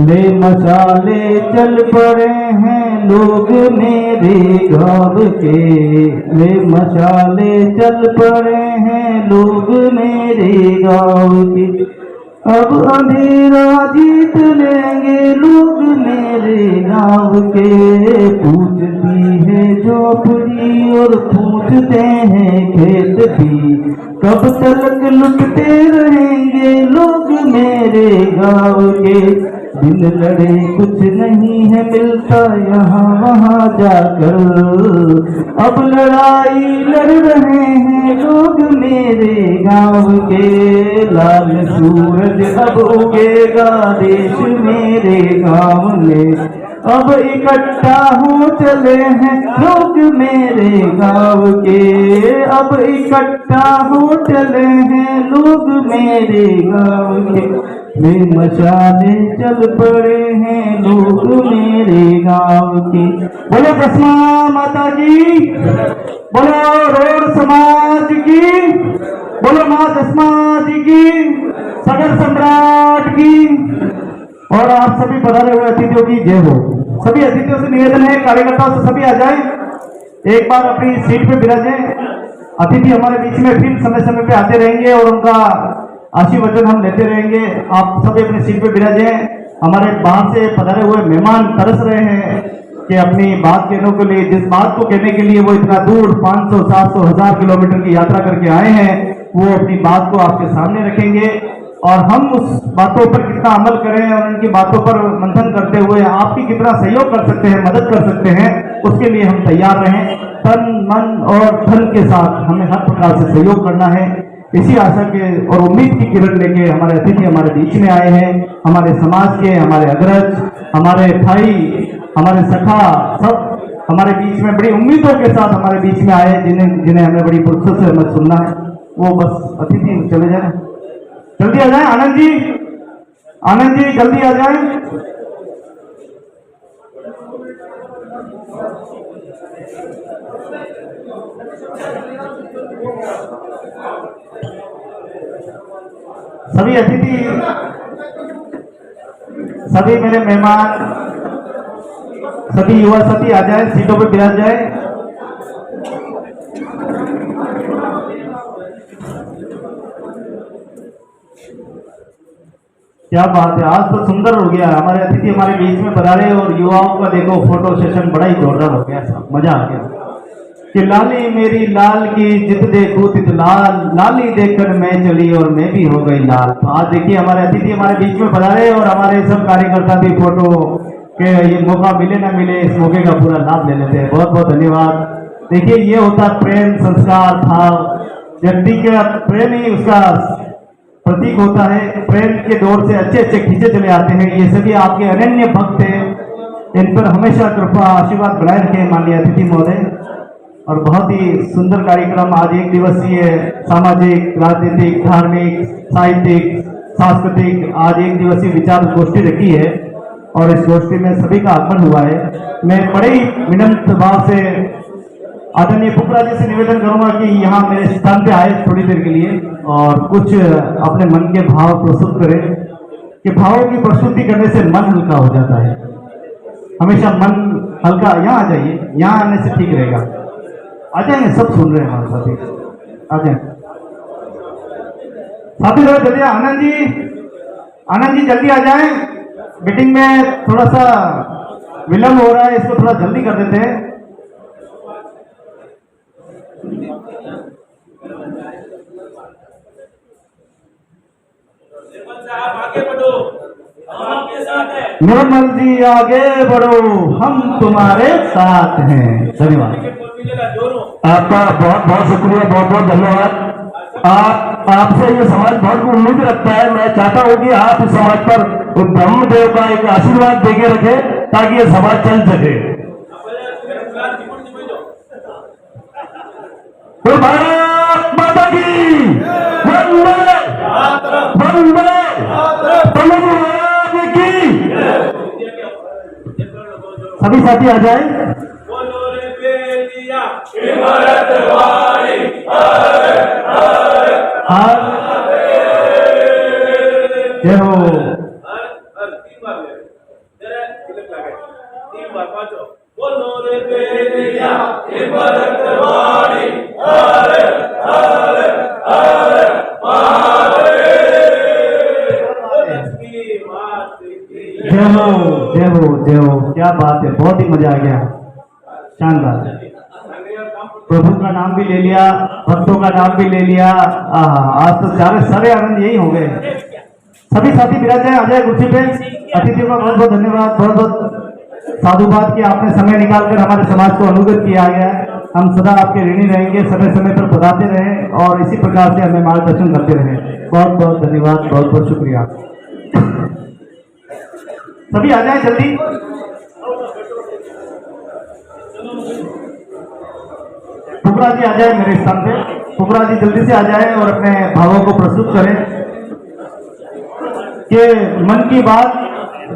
ले मशाले चल पड़े हैं लोग मेरे गाँव के, ले मशाले चल पड़े हैं लोग मेरे गाँव के, अब अंधेरा जीत लेंगे लोग मेरे गाँव के। पूछती है झोपड़ी और पूछते हैं खेत भी, कब तक लुटते रहेंगे लोग मेरे गाँव के। बिन लड़े कुछ नहीं है मिलता यहाँ वहाँ जाकर, अब लड़ाई लड़ रहे हैं लोग मेरे गाँव के। लाल सूरज अब उगेगा देश मेरे गाँव में, अब इकट्ठा हो चले हैं लोग मेरे गाँव के, अब इकट्ठा हो चले हैं लोग मेरे गाँव के। वे मशाले चल पड़े हैं लोग मेरे गाँव के। बोलो बसमा माता की, बोलो रोड समाज की, बोलो माँ दसमा जी की, सगर सम्राट की, और आप सभी पधारे हुए अतिथियों की जय हो। सभी अतिथियों से निवेदन है, कार्यकर्ताओं से सभी आ जाएं, एक बार अपनी सीट पे विराजें। अतिथि हमारे बीच में फिर समय समय पे आते रहेंगे और उनका आशीर्वचन हम लेते रहेंगे। आप सभी अपनी सीट पे विराजें। हमारे बाहर से पधारे हुए मेहमान तरस रहे हैं कि अपनी बात कहने के लिए, जिस बात को कहने के लिए वो इतना दूर 500, 700, 1000 किलोमीटर की यात्रा करके आए हैं, वो अपनी बात को आपके सामने रखेंगे और हम उस बातों पर कितना अमल करें और उनकी बातों पर मंथन करते हुए आपकी कितना सहयोग कर सकते हैं, मदद कर सकते हैं, उसके लिए हम तैयार रहें। तन मन और धन के साथ हमें हर प्रकार से सहयोग करना है। इसी आशा के और उम्मीद की किरण लेके हमारे अतिथि हमारे बीच में आए हैं। हमारे समाज के, हमारे अग्रज, हमारे भाई, हमारे सखा, सब हमारे बीच में बड़ी उम्मीदों के साथ हमारे बीच में आए, जिन्हें हमें बड़ी फुर्सत से हमें सुनना है। वो बस अतिथि चले जाए, जल्दी आ जाए। आनंद जी, आनंद जी जल्दी आ जाए। सभी अतिथि, सभी मेरे मेहमान, सभी युवा साथी आ जाए, सीटों पर बिराज जाए। क्या बात है, आज तो सुंदर हो गया। हमारे अतिथि हमारे बीच में पधारे और युवाओं का देखो फोटो सेशन बड़ा ही जोरदार हो गया, मजा आ गया कि लाली मेरी लाल की जित देखूं तित लाल, लाली देखकर मैं चली और मैं भी हो गई लाल। तो आज देखिए हमारे अतिथि हमारे बीच में पधारे और हमारे सब कार्यकर्ता भी फोटो के ये मौका मिले ना मिले, इस मौके का पूरा लाभ ले लेते हैं। बहुत बहुत धन्यवाद। देखिए ये होता प्रेम, संस्कार, भाव। व्यक्ति का प्रेम ही उसका प्रतीक होता है। प्रेम के दौर से अच्छे अच्छे खींचे चले आते हैं। ये सभी आपके अनन्य भक्त हैं, इन पर हमेशा कृपा आशीर्वाद बनाए रखें माननीय अतिथि महोदय। और बहुत ही सुंदर कार्यक्रम, आज एक दिवसीय सामाजिक, राजनीतिक, धार्मिक, साहित्यिक, सांस्कृतिक आज एक दिवसीय विचार गोष्ठी रखी है और इस गोष्ठी में सभी का आगमन हुआ है। मैं बड़े ही विनम्र भाव से आदरणीय पुपरा जी से निवेदन करूंगा कि यहाँ मेरे स्थान पे आए थोड़ी देर के लिए और कुछ अपने मन के भाव प्रस्तुत करें कि भावों की प्रस्तुति करने से मन हल्का हो जाता है। हमेशा मन हल्का, यहाँ आ जाइए, यहाँ आने से ठीक रहेगा। आ जाएंगे, सब सुन रहे हैं हमारे साथी, आ जाए साथी लोग जल्दी। आनंद जी जल्दी आ जाएं, मीटिंग में थोड़ा सा विलंब हो रहा है, इसको थोड़ा जल्दी कर देते हैं। आगे बढ़ो, हम आपके साथ हैं। निर्मल जी आगे बढ़ो, हम तुम्हारे साथ हैं। धन्यवाद, बोल आपका बहुत बहुत शुक्रिया, बहुत बहुत धन्यवाद। आपसे ये समाज बहुत उम्मीद रखता है। मैं चाहता हूँ कि आप इस समाज पर ब्रह्मदेव का एक आशीर्वाद देके रखे ताकि ये समाज चल सके। तो भारत माता की वंदे वंदे महाराज की। सभी साथी आ जाए। जय हो। जय हो जय हो। क्या बात है, बहुत ही मजा आ गया, शानदार। प्रभु का नाम भी ले लिया, भक्तों का नाम भी ले लिया। आज तो सारे आनंद यही हो गए। सभी साथी विराज जाए, आ जाए कुर्सी पे। अतिथियों का बहुत बहुत धन्यवाद, बहुत बहुत साधुवाद कि आपने समय निकालकर हमारे समाज को अनुगत किया गया है। हम सदा आपके ऋणी रहेंगे, समय समय पर बताते रहें और इसी प्रकार से हमें मार्गदर्शन करते रहें। बहुत बहुत धन्यवाद, बहुत बहुत शुक्रिया। सभी आ जाए जल्दी। फुकरा जी आ जाए मेरे स्थान पे। फुकरा जी जल्दी से आ जाए और अपने भावों को प्रस्तुत करें कि मन की बात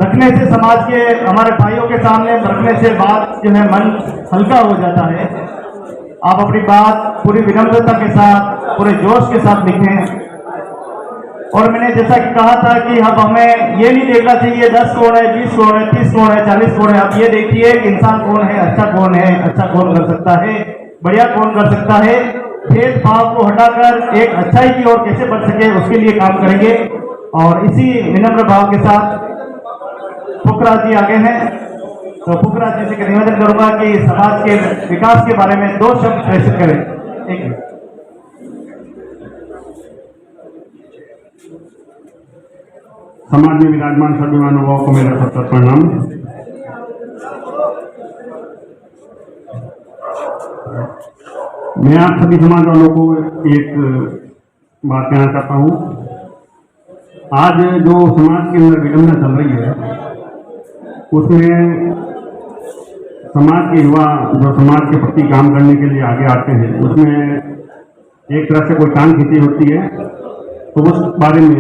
रखने से समाज के हमारे भाइयों के सामने रखने से बात जो है मन हल्का हो जाता है। आप अपनी बात पूरी विनम्रता के साथ, पूरे जोश के साथ लिखें। और मैंने जैसा कि कहा था कि अब हमें ये नहीं देखना चाहिए 10 कौन है, 20 कौन है, 30 कौन है, 40 कौन है। आप ये देखिए कि इंसान कौन है, अच्छा कौन है, अच्छा कौन कर सकता है, बढ़िया कौन कर सकता है। भेदभाव को हटाकर एक अच्छाई की ओर कैसे बढ़ सके उसके लिए काम करेंगे। और इसी विनम्र भाव के साथ फुकरा जी आगे हैं, तो फुकरा जी से निवेदन करूंगा कि समाज के विकास के बारे में 2 शब्द प्रेषित करें। एक समाज में विराजमान सभी महानुभावों को मेरा सत्तर प्रणाम। मैं आप सभी समाज वालों को एक बात कहना चाहता हूँ। आज जो समाज के अंदर विडंबना चल रही है उसमें समाज के युवा जो समाज के प्रति काम करने के लिए आगे आते हैं उसमें एक तरह से कोई टांग खींची होती है, तो उस बारे में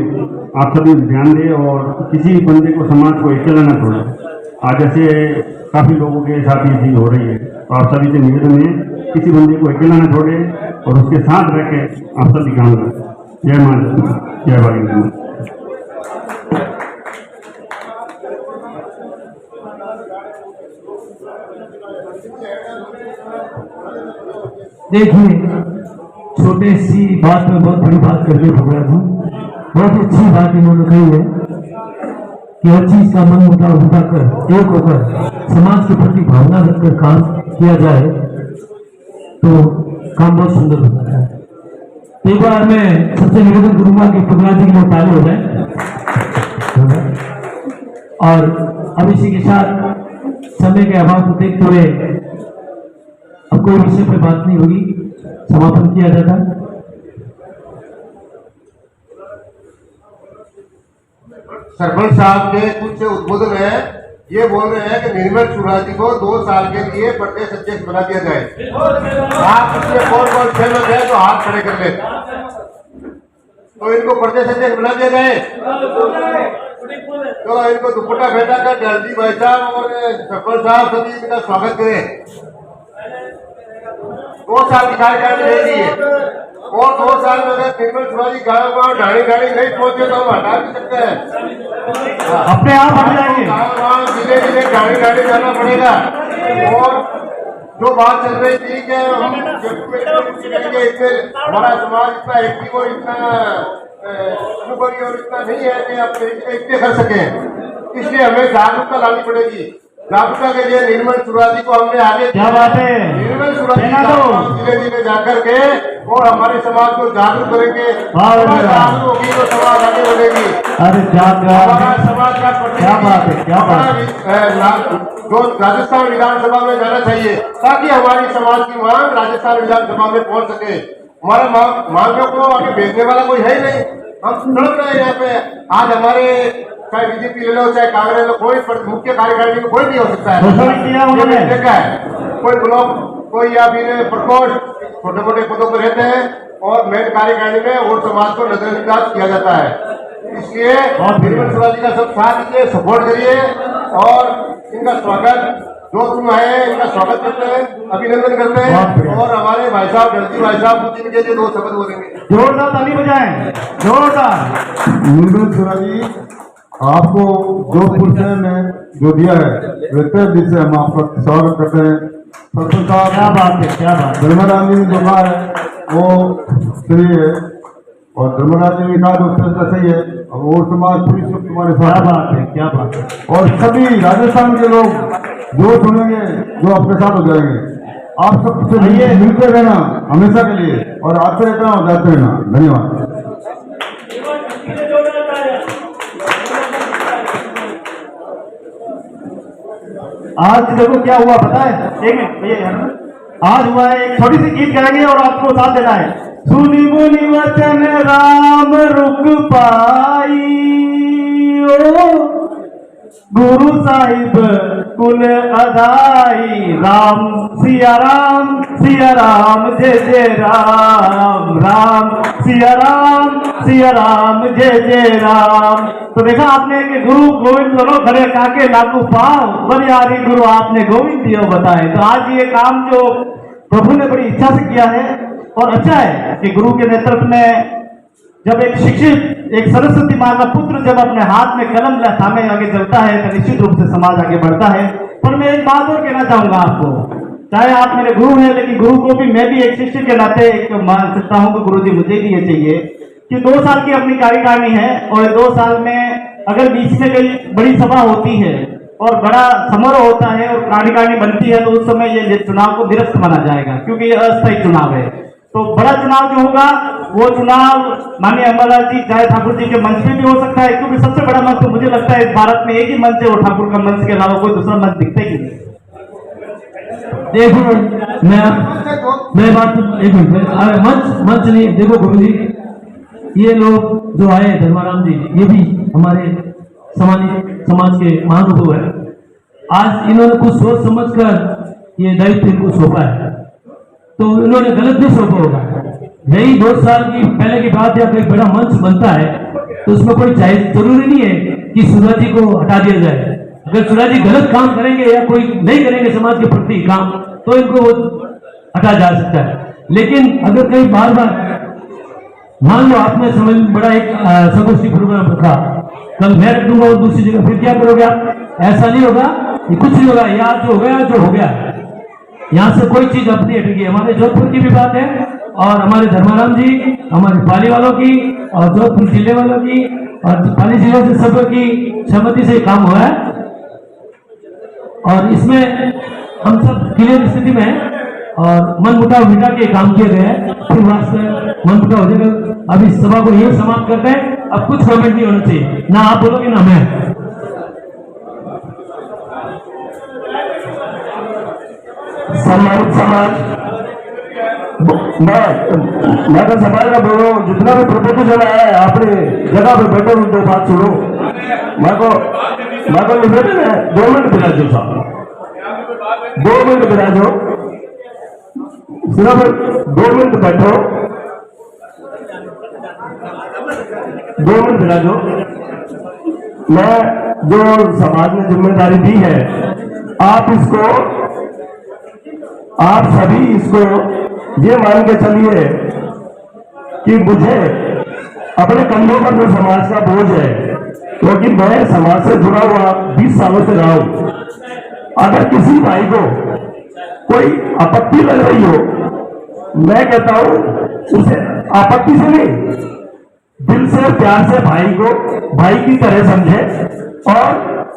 आप सभी ध्यान दें और किसी भी बंदे को समाज को अकेला न छोड़े। आज ऐसे काफ़ी लोगों के साथ ये चीज़ हो रही है, तो आप सभी से निवेदन है किसी बंदे को अकेला न छोड़े और उसके साथ रह के आप सभी काम करें। जय माता, जय भाई। देखिए, छोटे सी बात में बहुत बड़ी बात करके फुकरा जी बहुत अच्छी बात इन्होंने कही है कि हर चीज का मन मुटाव उठाकर एक होकर समाज के प्रति भावना रखकर काम किया जाए तो काम बहुत सुंदर हो जाता है। एक बार मैं सबसे निवेदन करूंगा कि फुकरा जी के लिए ताली हो जाए। और अब इसी के साथ समय के अभाव को देखते हुए अब कोई विषय पर बात नहीं होगी, समापन किया जाता है। सरपंच साहब के कुछ उद्बोधन है। ये बोल रहे हैं कि निर्मल चुरा जी को 2 साल के लिए प्रदेश अध्यक्ष बना दिया जाए। आप उसमें कौन सहमत है तो हाथ खड़े कर ले। तो इनको प्रदेश अध्यक्ष बना दिया जाए। तो इनको दुपट्टा फेंटा कर दर्जी भाई साहब और सरपंच साहब सभी इनका स्वागत करें। 2 साल की कार्यकाल रहेगी और 2 साल में अगर निर्मल चुरा जी गाँव ढाणी नहीं पहुंचे तो हम हटा भी सकते हैं। अपने आप हट जाएंगे। गाँव जिले जिले ढाणी जाना पड़ेगा। और जो बात चल रही थी कि हम करेंगे, इससे हमारा समाज इतना एक्टिव और इतना अनुभवी और इतना नहीं है कि आप इतने कर सके, इसलिए हमें जागरूकता लानी पड़ेगी। जागरूकता के लिए निर्मल चुरा जी को हमने आगे क्या बात है, निर्मल चुरा जी जिले जिले जाकर के और हमारे समाज को जागरूक करेंगे। जागरूक होगी तो समाज आगे बढ़ेगी। अरे हमारा समाज का क्या बात है, क्या बात है। जो राजस्थान विधानसभा में जाना चाहिए ताकि हमारी समाज की मांग राजस्थान विधानसभा में पहुंच सके। हमारे मांगों को आगे भेजने वाला कोई है ही नहीं। हम सड़क रहे हैं यहाँ पे। आज हमारे चाहे बीजेपी ले लो चाहे कांग्रेस ले लो, कोई मुख्य कार्यकारिणी में कोई नहीं हो सकता है। घोषणा किया उन्होंने। ये देखा है कोई ब्लॉक कोई या फिर प्रकोष्ठ छोटे मोटे पदों पर रहते हैं और मेन कार्यकारिणी में और समाज को नजरअंदाज किया जाता है। इसलिए वीरभद्र शिवाजी का सब साथ दीजिए, सपोर्ट करिए और इनका स्वागत जो तुम आए इनका स्वागत करते हैं, अभिनंदन करते हैं। और हमारे भाई साहब दर्जी भाई साहब कुछ इनके लिए 2 शब्द बोलेंगे। जोरदार ताली बजाएं, जोरदार। वीरभद्र शिवाजी आपको जोधपुर से मैं जो दिया है व्यक्ति दिल से हम आपका स्वागत करते हैं। सरपंच क्या साहब बात है, क्या बात है। धर्मराज जी ने जो कहा है वो सही है और धर्मराज जी ने कहा जो फैसला सही है। अब और समाज पूरी सब तुम्हारे क्या साथ बात है, क्या बात है। और सभी राजस्थान के लोग जो सुनेंगे जो आपके साथ हो जाएंगे। आप सबसे मिलते रहना हमेशा के लिए और आते रहना और जाते रहना। धन्यवाद। आज देखो क्या हुआ पता है, एक मिनट भैया यार। आज हुआ है एक छोटी सी गीत गाएंगे और आपको साथ देना है। सुनी मुनि वचन राम रुक पाई, ओ गुरु साहिब कुल अदाई। राम सिया राम जय जय राम, राम सिया राम जय जय राम। तो देखा आपने कि गुरु गोविंद दोनों खड़े काके लागू पाओ, बलिहारी गुरु आपने गोविंद दियो बताए। तो आज ये काम जो प्रभु ने बड़ी इच्छा से किया है और अच्छा है कि गुरु के नेतृत्व में जब एक शिक्षित एक सरस्वती माँ का पुत्र जब अपने हाथ में कलम थामे आगे चलता है तो निश्चित रूप से समाज आगे बढ़ता है। पर मैं एक बात और कहना चाहूंगा आपको, चाहे आप मेरे गुरु हैं लेकिन गुरु को भी मैं भी एक शिष्य के नाते एक मान सकता हूं कि गुरु जी मुझे भी ये चाहिए कि 2 साल की अपनी कार्यकारिणी है और 2 साल में अगर बीच में कई बड़ी सभा होती है और बड़ा समारोह होता है और कार्यकारिणी बनती है तो उस समय ये चुनाव को निरस्त माना जाएगा क्योंकि ये अस्थायी चुनाव है। तो बड़ा चुनाव जो होगा वो चुनाव माननीय अम्बालाल जी चाहे ठाकुर जी के मंच पे भी हो सकता है, क्योंकि सबसे बड़ा मंच तो मुझे लगता है इस भारत में एक ही मंच है और ठाकुर का मंच के अलावा कोई दूसरा मंच दिखता ही नहीं। देखो मैं बात एक मिनट मंच नहीं। देखो गुरु जी, ये लोग जो आए धर्माराम जी ये भी हमारे समाज के महानुभव है। आज इन्होंने कुछ सोच समझकर ये दायित्व इनको सौंपा है, तो इन्होंने गलत भी सौंपा होगा। यही 2 साल की पहले की बात या कोई बड़ा मंच बनता है तो उसमें कोई जरूरी नहीं है कि सूरज जी को हटा दिया जाए। अगर सूरज जी गलत काम करेंगे या कोई नहीं करेंगे समाज के प्रति काम तो इनको वो हटा जा सकता है। लेकिन अगर कहीं बार मान लो आपने समझ बड़ा एक संगोष्ठी प्रोग्राम रखा, कल मैं रख दूंगा और दूसरी जगह, फिर क्या करोगे आप? ऐसा नहीं होगा, ये कुछ नहीं होगा। या जो हो गया यहाँ से कोई चीज अपनी हटेगी। हमारे जोधपुर की भी बात है और हमारे धर्माराम जी, हमारे पाली वालों की और जोधपुर जिले वालों की और पाली जिले से सब की सहमति से काम हुआ है और इसमें हम सब क्लियर स्थिति में हैं और मन मुटाव मिटा के काम किए गए हैं। फिर वास्ते मन मुटाव हो जाएगा। अभी सभा को यही समाप्त करते हैं। अब कुछ कमेंट नहीं होना चाहिए, ना आप बोलोगे ना मैं। सम्मानित समाज, मैं तो समाज का बोल रहा हूँ। जितना भी प्रपोजल आया है अपनी जगह पे बैठो, 2 बात सुनो। मैं को निवेदन है 2 मिनट बिराजो साहब, 2 मिनट बिराजो, सिर्फ 2 मिनट बैठो, 2 मिनट बिराजो। मैं जो समाज ने जिम्मेदारी दी है आप सभी इसको ये मान के चलिए कि मुझे अपने कंधों पर जो समाज का बोझ है, क्योंकि मैं समाज से जुड़ा हुआ 20 सालों से रहा हूं। अगर किसी भाई को कोई आपत्ति लग रही हो, मैं कहता हूं उसे आपत्ति से नहीं, दिल से प्यार से भाई को भाई की तरह समझे। और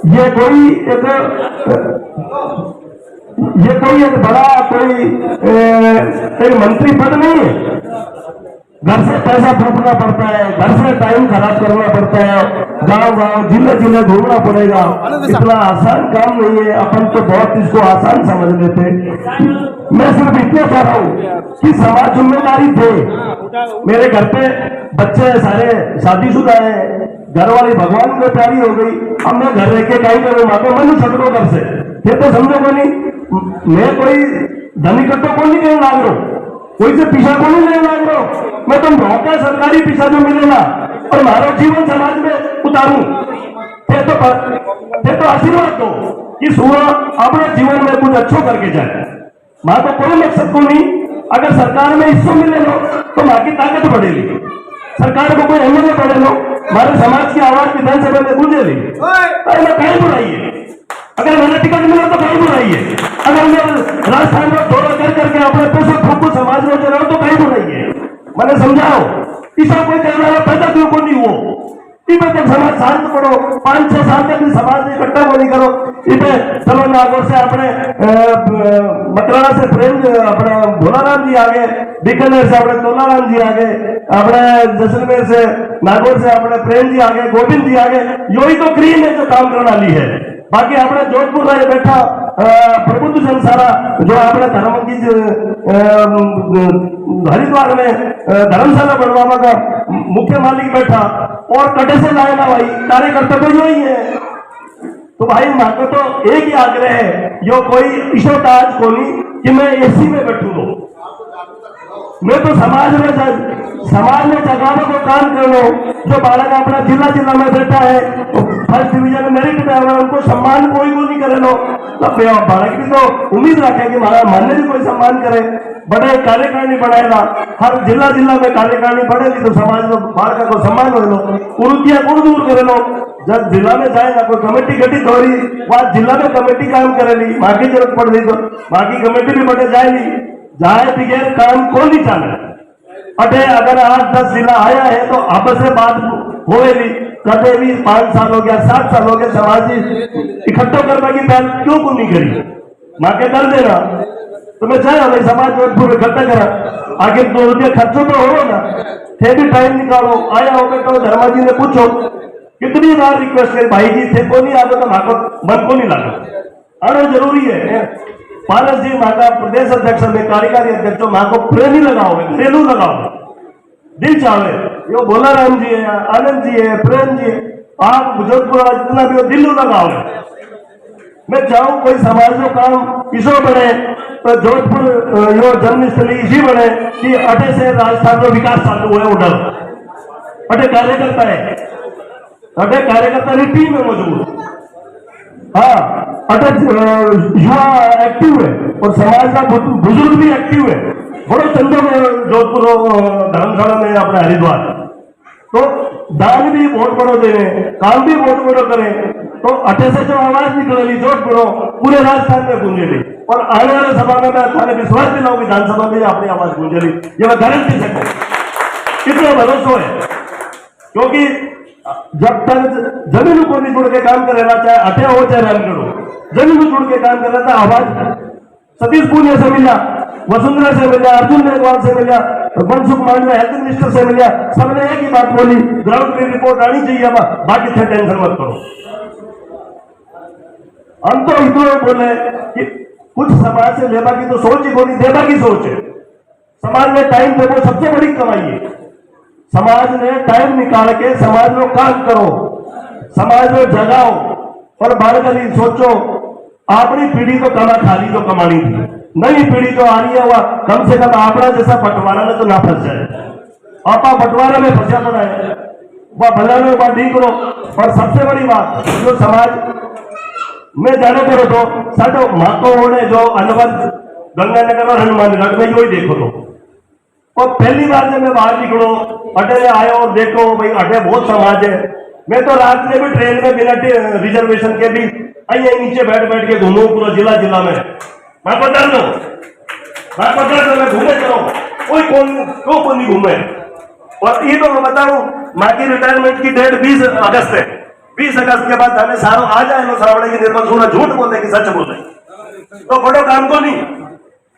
ये कोई एक बड़ा कोई मंत्री पद नहीं है। घर से पैसा फूकना पड़ता है, घर से टाइम खराब करना पड़ता है, गांव-गांव जिले-जिले घूमना पड़ेगा। इतना आसान काम नहीं है, अपन तो बहुत इसको आसान समझ लेते। मैं सिर्फ इतना चाह रहा हूँ कि समाज जिम्मेदारी थे। मेरे घर पे बच्चे सारे शादीशुदा है, घर वाली भगवान को प्यारी हो गई, अब मैं घर रह के कहीं करूँ, माँ को मनु छटको घर से, ये तो समझो को नहीं। मैं कोई धनी कट्टो को नहीं कहने लाग रहा हूँ, कोई से पीछा को नहीं लेने लाग रहा हूँ। मैं तो मौका सरकारी पीछा जो मिलेगा और मारो जीवन समाज में उतारू, तो आशीर्वाद दो कि सुबह अपने जीवन में कुछ अच्छो करके जाए। माँ को कोई मकसद को नहीं, अगर सरकार में हिस्सों मिले लो तो माँ की ताकत बढ़ेगी। सरकार को कोई एमएलए बढ़े लो, हमारे समाज की आवाज विधानसभा में गूंजेगी। मैं कहीं बुराई है, अगर मैंने टिकट मिला तो कहीं बुराई है, अगर मैं राजस्थान में दौरा कर करके अपने पैसे फूक समाज में चला तो कहीं बुराई है। मैंने समझाओ ईसा कोई कहने वाला पैदा क्यों को नहीं हो, इधर तक समाज शांत पड़ो, 5-6 साल तक भी समाज ने इकट्ठा को नहीं करो। इधर चलो नागौर से अपने मकराना से प्रेम अपने भोलाराम जी आगे, बीकानेर से अपने तोलाराम जी आगे, अपने जैसलमेर से नागौर से अपने प्रेम जी आगे, गोविंद जी आगे, यो ही तो क्रीम है जो काम करने वाली है। बाकी अपने जोधपुर में बैठा प्रबुद्ध जन सारा जो अपने धर्म की हरिद्वार में धर्मशाला बनवावा का मुख्य मालिक बैठा और कटे से लाएगा भाई, कार्यकर्ता तो यो ही है। तो भाई माँ को तो एक ही आग्रह है, यो कोई ईशोताज को नहीं कि मैं एसी में बैठू लो, मैं तो समाज में जगाने को काम कर लो। जो बालक अपना जिला में बैठा है तो फर्स्ट डिवीजन में मेरिट पे आना, उनको सम्मान कोई को नहीं करे लो, तब बालक भी तो उम्मीद रखे कि हमारा मान्य भी कोई सम्मान करे। बड़े कार्यकारिणी बढ़ाएगा, हर जिला में कार्यकारिणी बढ़ेगी तो समाज में बालक को सम्मान हो लो, कुरुतियां कुछ दूर करे लो। जब जिला में जाएगा कोई कमेटी गठित हो रही, वहां जिला में कमेटी काम करेगी, वहां की जरूरत पड़ रही तो बाकी कमेटी भी बढ़े जाएगी, जाए बगैर काम को नहीं चले। अटे अगर 8-10 जिला आया है तो अब से बात होएगी, कभी भी 5 साल हो गया 7 साल हो गया, समाज इकट्ठा करने की पहल क्यों को नहीं करी, माँ के कर देना तो मैं चाहे भाई समाज जोधपुर इकट्ठा करा, आगे 2 रुपये खर्चो तो हो ना, थे भी टाइम निकालो, आया हो तो धर्मा जी ने पूछो, कितनी बार रिक्वेस्ट करी भाई जी थे को नहीं आता तो माँ को मन को नहीं लगा, आना जरूरी है। पारस जी माँ का प्रदेश अध्यक्ष में कार्यकारी अध्यक्ष माँ को प्रेमी लगाओगे, घरेलू लगाओगे, दिल चाहे यो भोलाराम जी है, आनंद जी है, प्रेम जी है, आप जोधपुर जितना भी हो दिल्लू लगाओगे। मैं चाहूं कोई समाज को काम इसो बने तो जोधपुर यो जन्मस्थली इसी बने कि अटे से राजस्थान में विकास चालू हुए उधर अटे कार्यकर्ता है, अटे कार्यकर्ता की टीम है मौजूद, हाँ अटे युवा एक्टिव है और समाज का बुजुर्ग भी एक्टिव है। बड़ो चंदो में जोधपुर धर्मशाला में अपने हरिद्वार तो दान भी बहुत बड़ो दे रहे, काम भी बहुत बड़ो करे, तो अटे से जो आवाज निकलेगी जोधपुर पूरे राजस्थान में गूंजेगी और आने वाले सभा में मैं थाने विश्वास दिलाऊं विधानसभा में अपनी आवाज गूंजेगी, ये मैं गारंटी सकता हूं, कितना भरोसा है। क्योंकि जब तक जमीन को नहीं जुड़ के काम करेगा, चाहे अटे हो चाहे रामगढ़, जमीन को जुड़ के काम कर रहा था, आवाज सतीश पूनिया से मिला, वसुंधरा से मिला, अर्जुन मेघवाल से मिला, मनसुख मांडविया हेल्थ मिनिस्टर से मिला, सबने एक ही बात बोली, ग्राउंड की रिपोर्ट आनी चाहिए, बाकी थे टेंशन मत करो। हम तो इतना बोले कि कुछ समाज से लेबा की तो सोच ही बोली, देबा की सोच है। समाज में टाइम देखो सबसे बड़ी कमाई है, समाज ने टाइम निकाल के समाज में काम करो, समाज में जगाओ और बालकली सोचो। अपनी पीढ़ी तो कमा खाली जो कमानी थी, नई पीढ़ी जो आ रही है वह कम से कम आपड़ा जैसा बंटवारा में तो ना फंस जाए, आपा बंटवारा में फंसा पड़ा है, वह भला में वह ठीक करो। और सबसे बड़ी बात जो समाज में जाने करो तो साढ़ो मातो होने जो अनवर गंगानगर और हनुमानगढ़ में जो ही देखो तो, और पहली बार जब मैं बाहर निकलो अटे आयो और देखो भाई अटे बहुत समाज है। मैं तो रात में भी ट्रेन में बिना रिजर्वेशन के भी आइए नीचे बैठ के घूमू पूरा जिला में, मैं बता दो मैं घूमे करो, कोई क्यों नहीं घूमे। और ये तो मैं बताऊं माँ की रिटायरमेंट की डेट 20 अगस्त है, 20 अगस्त के बाद हमें सारों आ जाए लो श्रावणी की निर्मल सूरज झूठ बोलते कि सच बोले तो बड़ो काम को नहीं।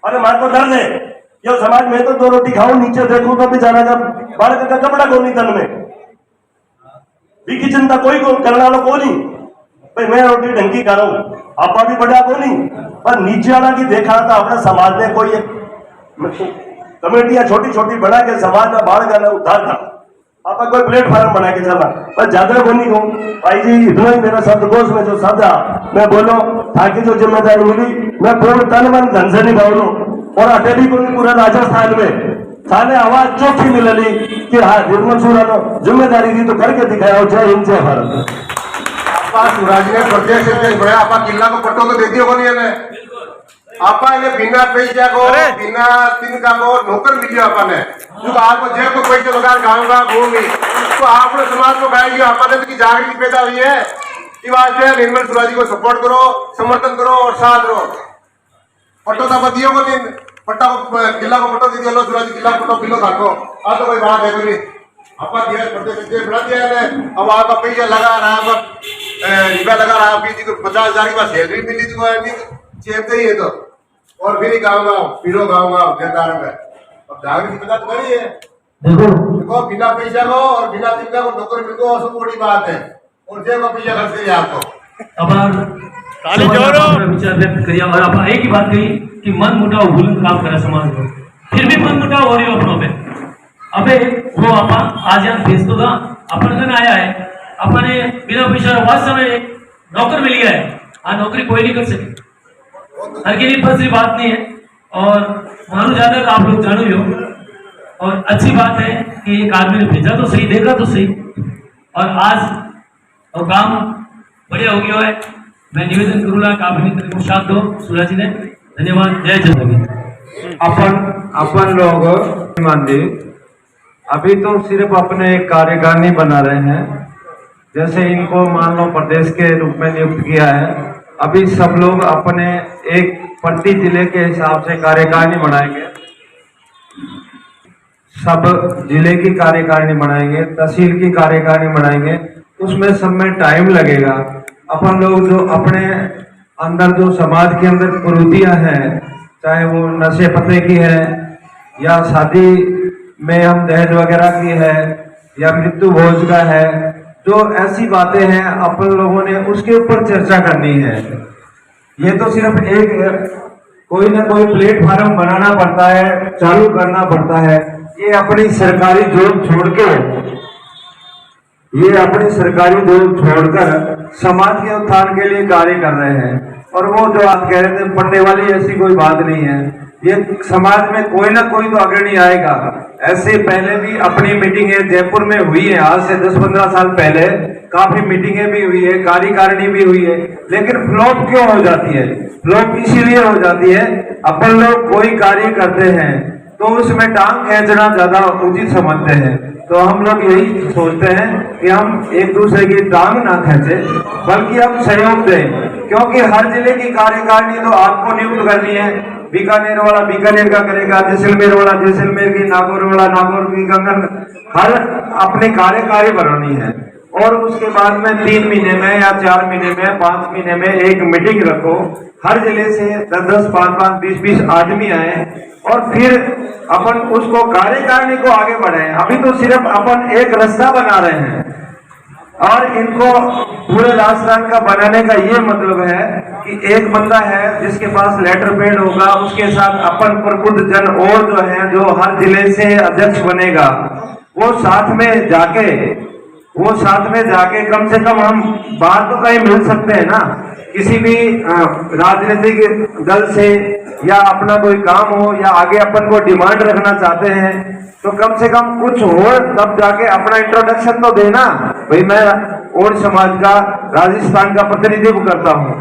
अरे माँ को दर्द है यो समाज में तो 2 रोटी खाऊं, नीचे देखूं तो बेचारा का बालक का कपड़ा को नहीं तन में की चिंता कोई को करने वाला को नहीं भाई, मैं रोटी ढंगी कर रहा हूं, आपा भी बड़ा को नहीं, पर नीचे वाला की देखा था अपने समाज में कोई कमेटियां छोटी छोटी बना के समाज में बाढ़ का उद्धार था, आपा कोई प्लेटफॉर्म बना के चला, पर ज्यादा को नहीं कहूं भाई जी। इतना ही मेरा शब्दकोश में जो शब्द मैं बोलो ताकि जो जिम्मेदारी मिली मैं पूर्ण तन मन धन से निभाऊ लू, और अटेली को नहीं पूरा राजस्थान में साले आवाज चौथी मिलली कि हाँ निर्मल सूरा जिम्मेदारी दी तो करके दिखाया। जय हिंद जय भारत। आपा सूरज ने प्रदेश अध्यक्ष बड़ा, आपा किला को पट्टो तो दे दियो को नहीं है, आपा ने बिना पैसा को बिना तिनका को नौकर मिलियो आपा ने, जो आपको जेब को पैसे लगा गाँव गाँव घूमी तो आपने समाज को गाएगी, आपा ने की जागृति पैदा हुई है कि वास्ते निर्मल सूरा जी को सपोर्ट करो, समर्थन करो और साथ रहो। पट्टो तो आप दियो को नहीं, पट्टा को किला को पट्टो दे दियो, सूरा जी किला पट्टो किलो खाको, आज तो कोई बात है कोई आपा दिया प्रदेश अध्यक्ष बना दिया है। अब आपका पैसा लगा रहा है, रुपया लगा रहा है, किसी को 50,000 की बात सैलरी मिली थी चेपते ही है तो, और फिर गाँव गाँव पीरो गाँव गाँव बेकार में अब जागृति पैदा तो करी है। देखो बिना पैसा को और बिना तिनका को नौकरी मिल गो सब बड़ी बात है, और जेब का पैसा खर्च करिए आपको। विचार व्यक्त करिए, और आप एक ही बात कही कि मन मुटाव भूल काम करा समाज में, फिर भी मन मुटाव हो रही हो अपनों में। अबे वो आपा आज यहाँ भेज तो अपन गन आया है, अपने बिना पैसा वाद समय नौकर मिल गया है, नौकरी कोई नहीं कर सके, हर के लिए फंसी बात नहीं है। और मानो ज्यादा आप लोग जानो ही हो, और अच्छी बात है कि एक आदमी ने भेजा तो सही, देखा तो सही, और आज और काम बढ़िया हो गया है। मैं निवेदन करूंगा कि आप इन्हें साथ दो सूरज जी ने। धन्यवाद। जय जगन्नाथ। अपन लोग मान ली अभी तो सिर्फ अपने एक कार्यकारिणी बना रहे हैं, जैसे इनको मान लो प्रदेश के रूप में नियुक्त किया है, अभी सब लोग अपने एक प्रति जिले के हिसाब से कार्यकारिणी बनाएंगे, सब जिले की कार्यकारिणी बनाएंगे, तहसील की कार्यकारिणी बनाएंगे, उसमें सब में टाइम लगेगा। अपन लोग जो अपने अंदर जो समाज के अंदर कुरीतियां हैं, चाहे वो नशे पते की है या शादी में हम दहेज वगैरह की है या मृत्यु भोज का है, जो ऐसी बातें हैं अपन लोगों ने उसके ऊपर चर्चा करनी है। ये तो सिर्फ एक कोई ना कोई प्लेटफॉर्म बनाना पड़ता है, चालू करना पड़ता है। ये अपनी सरकारी जॉब छोड़कर समाज के उत्थान के लिए कार्य कर रहे हैं। और वो जो आप कह रहे थे पढ़ने वाली, ऐसी कोई बात नहीं है। ये समाज में कोई ना कोई तो अग्रणी आएगा। ऐसे पहले भी अपनी मीटिंगें जयपुर में हुई है, आज से 10-15 साल पहले काफी मीटिंगें भी हुई है, कार्यकारिणी भी हुई है, लेकिन फ्लॉप क्यों हो जाती है? फ्लॉप इसीलिए हो जाती है, अपन लोग कोई कार्य करते हैं तो उसमें टांग खींचना ज्यादा उचित समझते हैं। तो हम लोग यही सोचते हैं कि हम एक दूसरे की टांग ना खींचे, बल्कि हम सहयोग दें, क्योंकि हर जिले की कार्यकारिणी तो आपको नियुक्त करनी है। बीकानेर वाला बीकानेर का करेगा, जैसलमेर वाला जैसलमेर की, नागौर वाला नागौर की, गंगन, हर अपने कार्यकारिणी बनानी है। और उसके बाद में 3 महीने में या 4 महीने में 5 महीने में एक मीटिंग रखो, हर जिले से 10-10, 5-5, 20-20 आदमी आए और फिर अपन उसको कार्यकारिणी को आगे बढ़ाएं। अभी तो सिर्फ अपन एक रास्ता बना रहे हैं, और इनको पूरे राजस्थान का बनाने का ये मतलब है कि एक बंदा है जिसके पास लेटर पैड होगा, उसके साथ अपन प्रबुद्ध जन और जो है, जो हर जिले से अध्यक्ष बनेगा, वो साथ में जाके कम से कम हम बात तो कहीं मिल सकते हैं ना, किसी भी राजनीतिक दल से, या अपना कोई काम हो या आगे अपन को डिमांड रखना चाहते हैं तो कम से कम कुछ हो, तब जाके अपना इंट्रोडक्शन तो देना, भाई मैं और समाज का राजस्थान का प्रतिनिधित्व करता हूँ।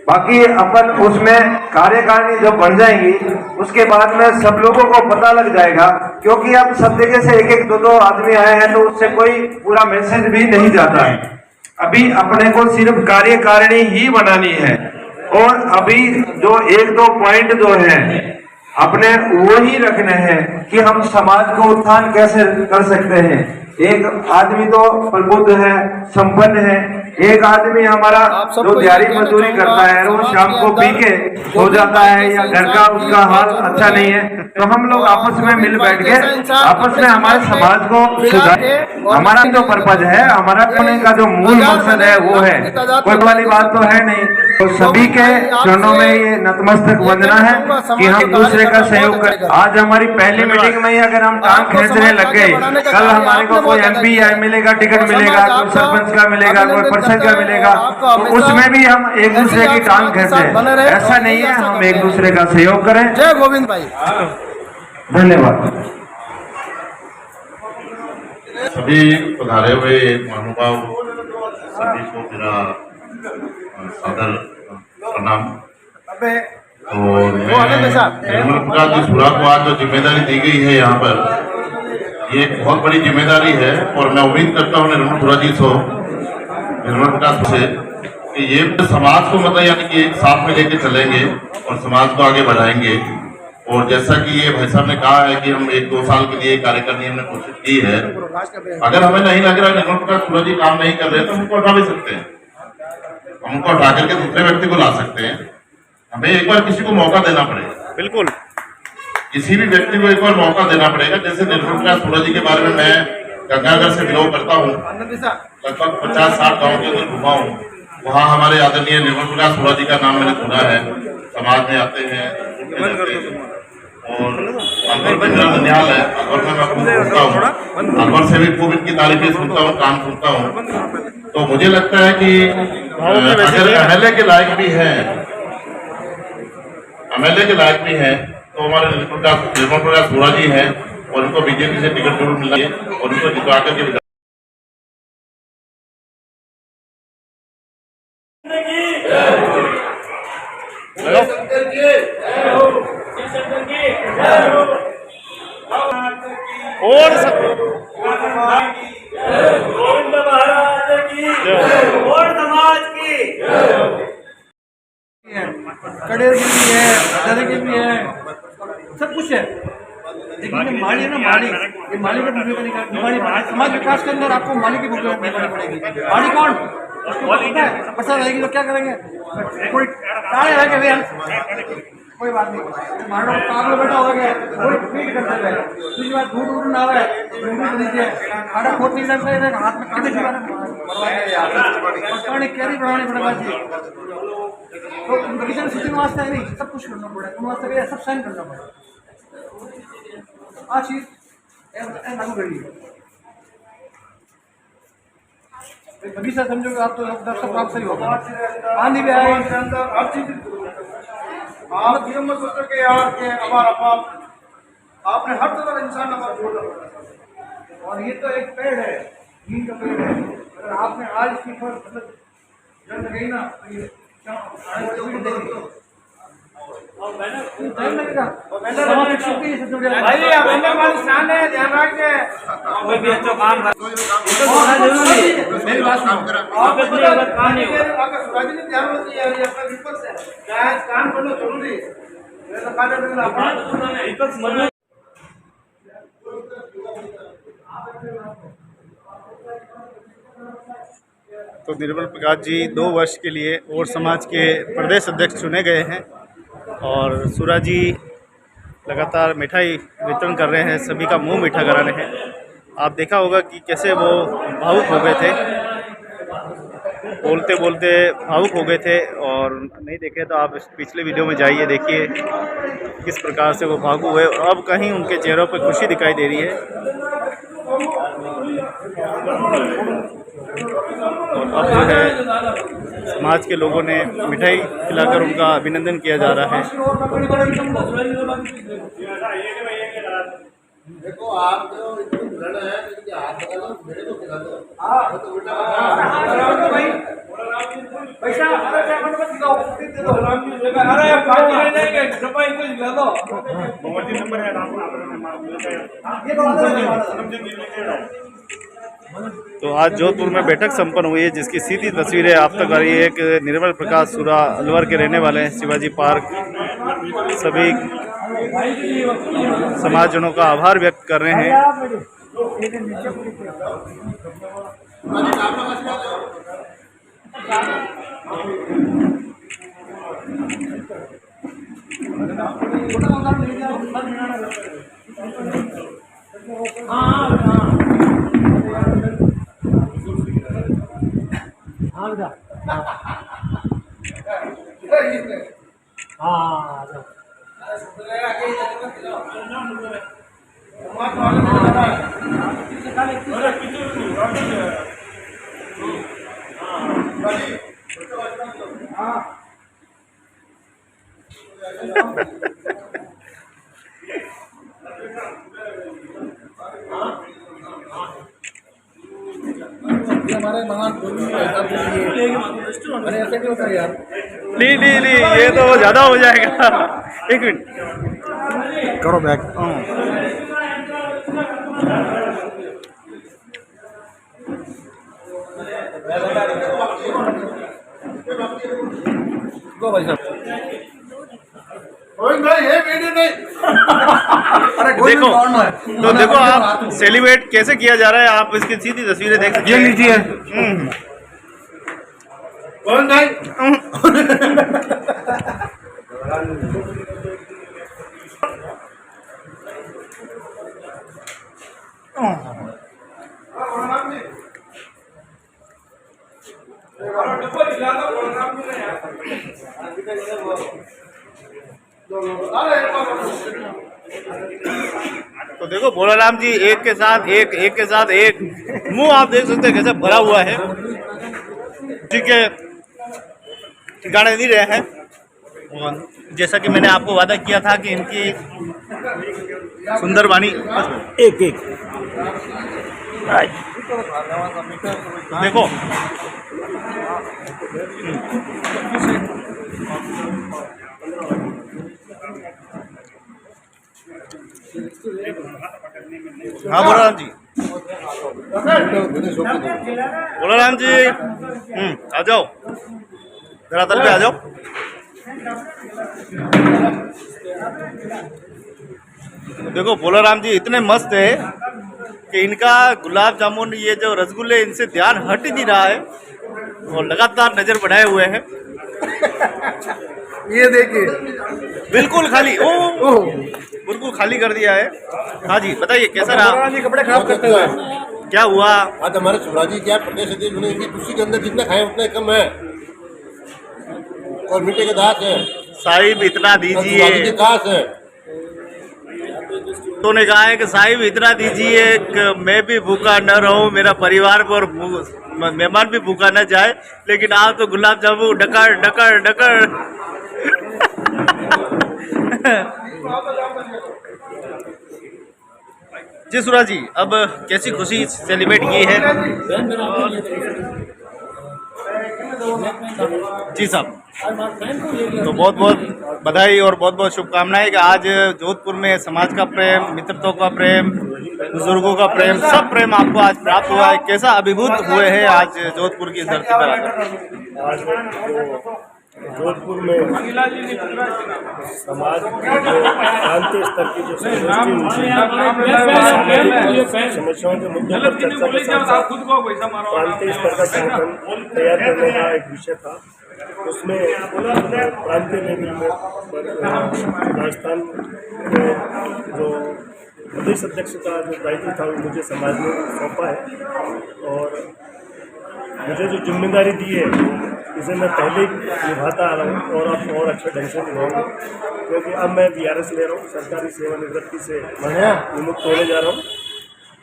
बाकी अपन उसमें कार्यकारिणी जब बन जाएंगी उसके बाद में सब लोगों को पता लग जाएगा, क्योंकि अब सब जगह से 1-1, 2-2 आदमी आए हैं तो उससे कोई पूरा मैसेज भी नहीं जाता है। अभी अपने को सिर्फ कार्यकारिणी ही बनानी है, और अभी जो 1-2 पॉइंट जो है अपने वो ही रखने हैं कि हम समाज को उत्थान कैसे कर सकते हैं, एक आदमी तो प्रबुद्ध है, संपन्न है, एक आदमी हमारा जो दिहाड़ी मजदूरी करता है वो शाम को पी के सो जाता है या घर का उसका हाल अच्छा नहीं है, तो हम लोग आपस में मिल बैठ के आपस में हमारे समाज को सुधारे। हमारा जो पर्पज है, हमारा करने का जो मूल मकसद है वो है, कोई वाली बात तो है नहीं। तो सभी के चरणों में ये नतमस्तक वंदना है कि हम दूसरे का सहयोग करें। आज हमारी पहली मीटिंग में ही अगर हम टांग खींचने लग गए, कल हमारे को कोई MP या MLA का टिकट मिलेगा, कोई सरपंच का मिलेगा, कोई परिषद का मिलेगा, तो उसमें भी हम एक दूसरे की टांग खींचे। ऐसा नहीं है, हम एक दूसरे का सहयोग करें। जय गोविंद भाई। धन्यवाद। सभी पधारे हुए महानुभाव सभी को मेरा सादर प्रणाम। और निर्मल प्रकाश जी सुरा को आज जो जिम्मेदारी दी गई है यहाँ पर, ये एक बहुत बड़ी जिम्मेदारी है और मैं उम्मीद करता हूँ निर्मल सुरा जी से, निर्मल प्रकाश से, कि ये समाज को मतलब यानी कि एक साथ में लेके चलेंगे और समाज को आगे बढ़ाएंगे। और जैसा कि ये भाई साहब ने कहा है कि हम 1-2 साल के लिए कार्य करने हमने कोशिश की है, अगर हमें नहीं लग रहा है निर्मल प्रकाश सुरा जी काम नहीं कर रहे तो हमको हटा भी सकते हैं, हम उनको हटा करके दूसरे व्यक्ति को ला सकते हैं। हमें एक बार किसी को मौका देना पड़ेगा, बिल्कुल किसी भी व्यक्ति को एक बार मौका देना पड़ेगा। जैसे निर्मल प्रकाश सुरा जी के बारे में मैं गंगानगर से बिलोंग करता हूँ, लगभग 50-60 गाँव के अंदर घुमा हूँ, वहाँ हमारे आदरणीय निर्मल प्रकाश सुरा जी का नाम मैंने सुना है, समाज में आते हैं और अलवर ननिहाल है, अलवर में मैं खूब सुनता हूँ, अलवर से भी खूब इनकी तारीफें सुनता हूँ, काम सुनता हूँ। तो मुझे लगता है कि अगर MLA के लायक भी है, MLA के लायक भी है, तो हमारे निर्मल प्रकाश सुरा जी हैं और उनको BJP से टिकट जरूर मिलना है और उनको जितवा करके कड़े की भी है, दर की भी है, सब कुछ है। लेकिन ये माली है ना, माली, ये माली का भूमिका निभानी, समाज विकास के अंदर आपको माली की भूमिका निभानी पड़ेगी। माली कौन? उसको पता है, बरसात रहेगी तो क्या करेंगे? कोई काले रहेंगे भैया, कोई बात नहीं, मारो कागलो बैठा हो गया, कोई फीट करते हुए, दूसरी बात दूर ना आवे, दूर नीचे खाड़ा खोट नहीं लगता है, हाथ में काटे चुका है, कैरी बढ़ानी पड़ेगा जी। तो कंपटीशन सूचना वास्ते है नहीं, सब कुछ करना पड़ेगा, उन वास्ते सब साइन करना पड़ेगा। आ चीज लागू करिए, बगीचा समझोगे आप तो सब काम सही होगा। पानी भी आए हर चीज, आप ये मत सोचो कि यार के हमारा बाप, आपने हर तरह इंसान हमारा जोड़ना पड़ा। और ये तो एक पेड़ है, नीम का पेड़ है, अगर आपने आज इसकी मतलब जल गई ना तो ये ध्यान रखिए, कोई भी अच्छा काम मेरी बात ध्यान होती है, अपना विपक्ष है, काम करना जरूरी है। तो निर्मल प्रकाश जी 2 वर्ष के लिए और समाज के प्रदेश अध्यक्ष चुने गए हैं और सुरा जी लगातार मिठाई वितरण कर रहे हैं, सभी का मुंह मीठा करा रहे हैं। आप देखा होगा कि कैसे वो भावुक हो गए थे, बोलते बोलते भावुक हो गए थे। और नहीं देखे तो आप पिछले वीडियो में जाइए, देखिए किस प्रकार से वो भावुक हुए। अब कहीं उनके चेहरों पर खुशी दिखाई दे रही है। और अब जो है समाज के लोगों ने मिठाई खिलाकर उनका अभिनंदन किया जा रहा है। देखो आप जो है हाथ लगा दो, मेरे को खिला दो। पैसा तो आज जोधपुर में बैठक संपन्न हुई है, जिसकी सीधी तस्वीरें आप तक आ रही है। एक निर्मल प्रकाश सुरा अलवर के रहने वाले हैं, शिवाजी पार्क सभी समाजजनों का आभार व्यक्त कर रहे हैं नहीं नहीं नहीं, ये तो ज़्यादा हो जाएगा। एक मिनट करो बैक। गो भाई साहब। देखो तो देखो आप सेलिब्रेट कैसे किया जा रहा है, आप इसकी सीधी तस्वीरें देख सकते हैं। ये लीजिए। कौन भाई? तो देखो भोलाराम जी एक के साथ एक, एक के साथ एक, मुंह आप देख सकते हैं कैसे भरा हुआ है। ठीक है, ठिकाने नहीं रहे हैं। और जैसा कि मैंने आपको वादा किया था कि इनकी सुंदर वाणी एक एक देखो हाँ भोलाराम जी, भोलाराम जी आ जाओ, धरातल पे आ जाओ। देखो भोलाराम जी इतने मस्त है कि इनका गुलाब जामुन, ये जो रसगुल्ले, इनसे ध्यान हट ही नहीं रहा है और लगातार नजर बढ़ाए हुए हैं। ये देखिए बिल्कुल खाली, ओ बिल्कुल खाली कर दिया है। हाँ जी बताइए कैसा रहा? कपड़े खराब करते हुए क्या हुआ? आज हमारे शिवराजी क्या प्रदेश अध्यक्ष बने, इनकी कुर्सी के अंदर जितने खाए उतने कम है और मीठे के दांत है। साहिब इतना दीजिए, दांत है तो ने कहा है कि साहिब इतना दीजिए कि मैं भी भूखा न रहूं, मेरा परिवार और मेहमान भी भूखा न जाए। लेकिन आप तो गुलाब जामुन डकर डकर डकर। जी सूरज जी, अब कैसी खुशी सेलिब्रेट की है? जी साहब, तो बहुत बहुत बधाई और बहुत बहुत शुभकामनाएं कि आज जोधपुर में समाज का प्रेम, मित्रता का प्रेम, बुजुर्गों का प्रेम, सब प्रेम आपको आज प्राप्त हुआ है। कैसा अभिभूत हुए हैं आज जोधपुर की धरती पर आकर? जोधपुर में समाज की जो प्रांतीय स्तर की जो समस्याओं के मुद्दों पर चर्चा के साथ प्रांतीय स्तर का संगठन तैयार करने का एक विषय था। उसमें प्रांतीय लेवल में राजस्थान के जो प्रदेश अध्यक्ष का जो दायित्व था वो मुझे समाज में सौंपा है और मुझे जो जिम्मेदारी दी है इसे मैं पहले ही निभाता आ रहा हूँ और अब और अच्छे ढंग से निभाऊंगा, क्योंकि अब मैं BRS ले रहा हूँ, सरकारी सेवानिवृत्ति से विमुक्त होने जा रहा हूँ।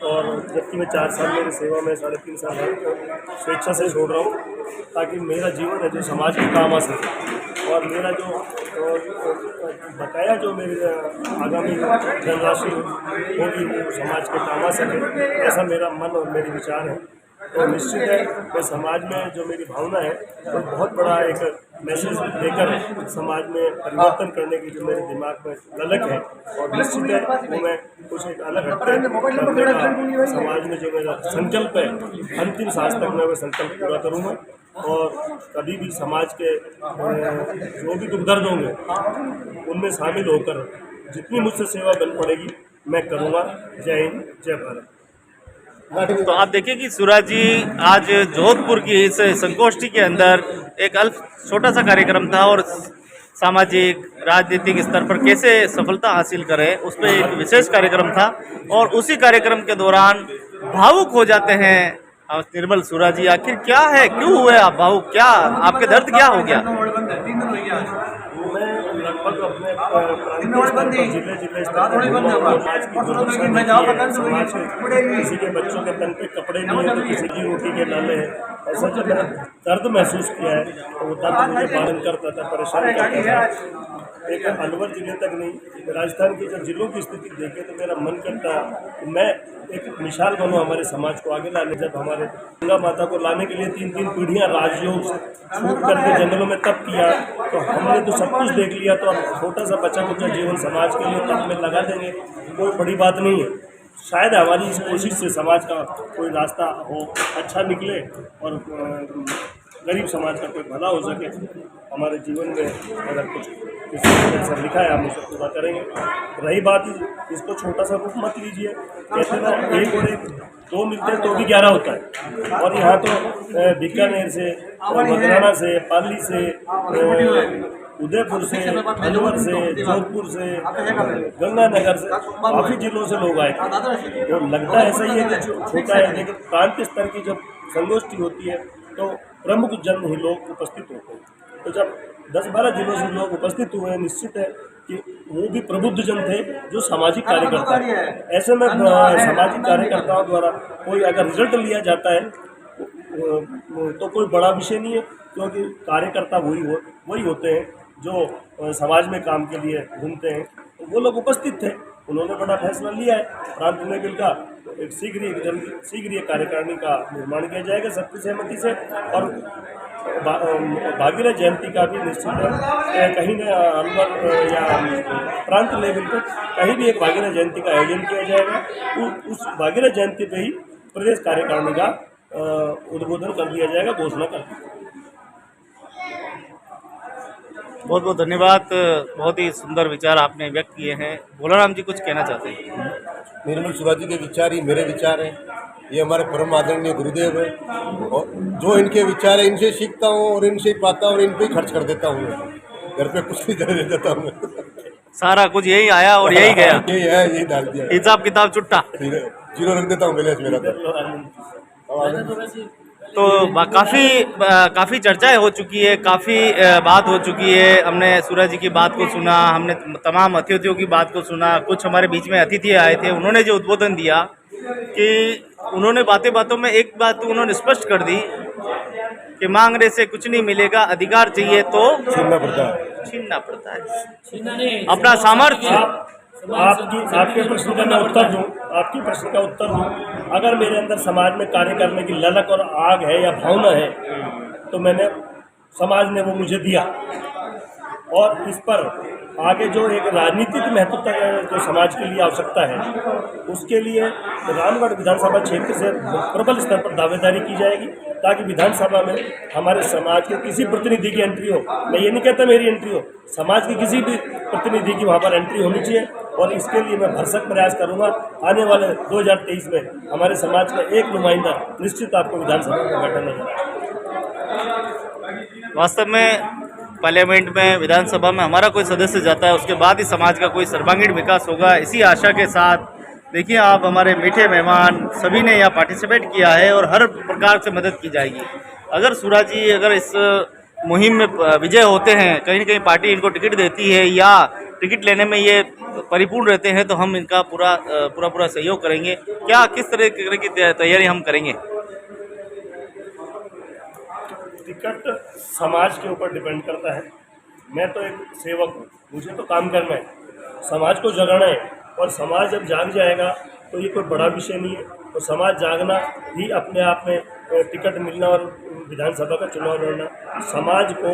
और जबकि मैं 4 साल मेरी सेवा में 3.5 साल स्वेच्छा से छोड़ रहा हूँ ताकि मेरा जीवन है जो समाज के काम आ सके और मेरा जो बकाया जो मेरी आगामी धनराशि होगी वो समाज के काम आ सके, ऐसा मेरा मन और मेरे विचार है। और निश्चित है मैं समाज में जो मेरी भावना है तो बहुत बड़ा एक मैसेज देकर समाज में परिवर्तन करने की जो मेरे दिमाग में ललक है और निश्चित है वो मैं कुछ एक अलग करने का समाज में जो मेरा संकल्प है अंतिम सांस तक मैं वह संकल्प पूरा करूँगा और कभी भी समाज के जो भी दुख दर्द होंगे उनमें शामिल होकर जितनी मुझसे सेवा बन पड़ेगी मैं करूँगा। जय हिंद, जय भारत। तो आप देखिए कि सूरज जी आज जोधपुर की इस संगोष्ठी के अंदर एक छोटा सा कार्यक्रम था और सामाजिक राजनीतिक स्तर पर कैसे सफलता हासिल करें उस पर एक विशेष कार्यक्रम था। और उसी कार्यक्रम के दौरान भावुक हो जाते हैं निर्मल सूरज जी। आखिर क्या है, क्यों हुए आप भावुक, क्या आपके दर्द क्या हो गया? लगभग अपने जिले जिले किसी के बच्चों के तन पे कपड़े नहीं है तो किसी की रोटी के नाले है, ऐसा जब मैंने दर्द महसूस किया है तो वो दर्द मुझे पालन करता था, परेशान करता था। एक अलवर जिले तक नहीं, राजस्थान की जब जिलों की स्थिति देखे तो मेरा मन करता है मैं एक मिसाल बनूं हमारे समाज को आगे लाने। जब हमारे गंगा माता को लाने के लिए 3-3 पीढ़ियां राजयोग से छूट करके जंगलों में तप किया, तो हमने तो सब कुछ देख लिया, तो अब छोटा सा बच्चा कुचा जीवन समाज के लिए तप में लगा देंगे, कोई बड़ी बात नहीं है। शायद हमारी इस कोशिश से समाज का कोई रास्ता हो, अच्छा निकले और गरीब समाज का कोई भला हो सके। हमारे जीवन में अगर कुछ किसी ने ऐसा लिखा है हम उसे पूरा करेंगे। रही बात इसको छोटा सा रूप मत लीजिए, कहते ना 1 और 1 2 मिलते हैं तो भी 11 होता है। और यहाँ तो बीकानेर से, मकराना से, पाली से, उदयपुर से, अलवर से, जोधपुर से, गंगानगर से, काफ़ी जिलों से लोग आए थे। तो लगता ऐसा ही है कि छोटा है, लेकिन प्रांत स्तर की जब संगोष्ठी होती है तो प्रमुख जन ही लोग उपस्थित होते हैं। तो जब 10-12 जिलों से लोग उपस्थित हुए, निश्चित है कि वो भी प्रबुद्ध जन थे जो सामाजिक कार्यकर्ता है। ऐसे में सामाजिक कार्यकर्ताओं द्वारा कोई अगर रिजल्ट लिया जाता है तो कोई बड़ा विषय नहीं है, क्योंकि कार्यकर्ता वही होते हैं जो समाज में काम के लिए घूमते हैं। तो वो लोग उपस्थित थे, उन्होंने बड़ा फैसला लिया है प्रांत लेवल का। एक शीघ्र कार्यकारिणी का निर्माण किया जाएगा सबकी सहमति से। और भागीरथ जयंती का भी निश्चित है, कहीं न अलवर या प्रांत लेवल पर कहीं भी एक भागीरथ जयंती का आयोजन किया जाएगा। उस भागीरथ जयंती पे ही प्रदेश कार्यकारिणी का उद्बोधन कर दिया जाएगा, घोषणा कर दी जाएगी। बहुत बहुत धन्यवाद, बहुत ही सुंदर विचार आपने व्यक्त किए हैं। भोलाराम जी कुछ कहना चाहते हैं? निर्मल सूरज जी के विचार ही मेरे विचार हैं, ये हमारे परम आदरणीय गुरुदेव है, और जो इनके विचार है इनसे सीखता हूँ और इनसे ही पाता हूँ और इन पे ही खर्च कर देता हूँ। घर पे कुछ नहीं दे देता हूँ, सारा कुछ यही आया और यही गया, यही है, यही डाल दिया, हिसाब किताब छुट्टा, जीरो रख देता हूँ बैलेंस मेरा। तो काफ़ी चर्चाएं हो चुकी है, काफ़ी बात हो चुकी है। हमने सूरज जी की बात को सुना, हमने तमाम अतिथियों की बात को सुना। कुछ हमारे बीच में अतिथि आए थे, उन्होंने जो उद्बोधन दिया कि उन्होंने बातों में एक बात तो उन्होंने स्पष्ट कर दी कि मांगने से कुछ नहीं मिलेगा, अधिकार चाहिए तो छीनना पड़ता है अपना सामर्थ्य। आपके प्रश्न का मैं उत्तर दूं, आपकी प्रश्न का उत्तर दूं, अगर मेरे अंदर समाज में कार्य करने की ललक और आग है या भावना है तो मैंने, समाज ने वो मुझे दिया। और इस पर आगे जो एक राजनीतिक महत्वता जो समाज के लिए आवश्यकता है, उसके लिए रामगढ़ विधानसभा क्षेत्र से प्रबल स्तर पर दावेदारी की जाएगी, ताकि विधानसभा में हमारे समाज के किसी प्रतिनिधि की एंट्री हो। मैं ये नहीं कहता मेरी एंट्री हो, समाज की किसी भी प्रतिनिधि की वहाँ पर एंट्री होनी चाहिए। और इसके लिए मैं भरसक प्रयास करूँगा। आने वाले 2023 में हमारे समाज का एक नुमाइंदा निश्चित आपको विधानसभा में बैठा नजर आएगा। वास्तव में पार्लियामेंट में, विधानसभा में हमारा कोई सदस्य जाता है, उसके बाद ही समाज का कोई सर्वांगीण विकास होगा। इसी आशा के साथ देखिए आप हमारे मीठे मेहमान सभी ने यहाँ पार्टिसिपेट किया है और हर प्रकार से मदद की जाएगी। अगर सूरज जी अगर इस मुहिम में विजय होते हैं, कहीं न कहीं पार्टी इनको टिकट देती है या टिकट लेने में ये परिपूर्ण रहते हैं, तो हम इनका पूरा सहयोग करेंगे। क्या किस तरह की तैयारी हम करेंगे? टिकट समाज के ऊपर डिपेंड करता है। मैं तो एक सेवक हूँ, मुझे तो काम करना है, समाज को जगाना है। और समाज जब जाग जाएगा तो ये कोई बड़ा विषय नहीं है। तो समाज जागना ही अपने आप में टिकट मिलना और विधानसभा का चुनाव लड़ना, समाज को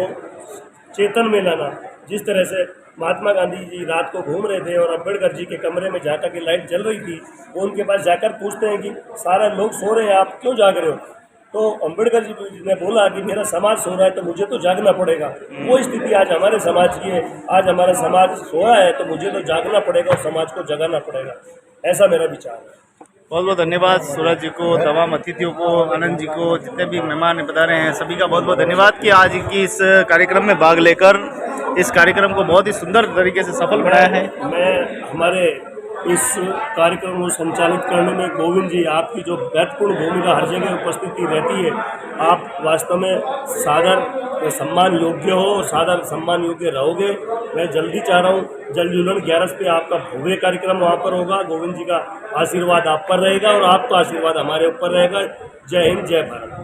चेतन में लाना। जिस तरह से महात्मा गांधी जी रात को घूम रहे थे और अम्बेडकर जी के कमरे में जाकर के लाइट जल रही थी, वो उनके पास जाकर पूछते हैं कि सारे लोग सो रहे हैं, आप क्यों जाग रहे हो? तो अम्बेडकर जी ने बोला कि मेरा समाज सो रहा है तो मुझे तो जागना पड़ेगा। वो स्थिति आज हमारे समाज की है। आज हमारा समाज सोया है तो मुझे तो जागना पड़ेगा और समाज को जगाना पड़ेगा। ऐसा मेरा विचार है। बहुत बहुत धन्यवाद सूरज जी को, तमाम अतिथियों को, आनंद जी को, जितने भी मेहमान पधारे हैं सभी का बहुत बहुत धन्यवाद कि आज की इस कार्यक्रम में भाग लेकर इस कार्यक्रम को बहुत ही सुंदर तरीके से सफल बनाया है। मैं हमारे इस कार्यक्रम को संचालित करने में गोविंद जी, आपकी जो महत्वपूर्ण भूमिका हर जगह उपस्थिति रहती है, आप वास्तव में सादर सम्मान योग्य हो और सादर सम्मान योग्य रहोगे। मैं जल्दी चाह रहा हूँ जल जुलन 11 पे आपका भव्य कार्यक्रम वहाँ पर होगा। गोविंद जी का आशीर्वाद आप पर रहेगा और आपका आशीर्वाद हमारे ऊपर रहेगा। जय हिंद, जय भारत।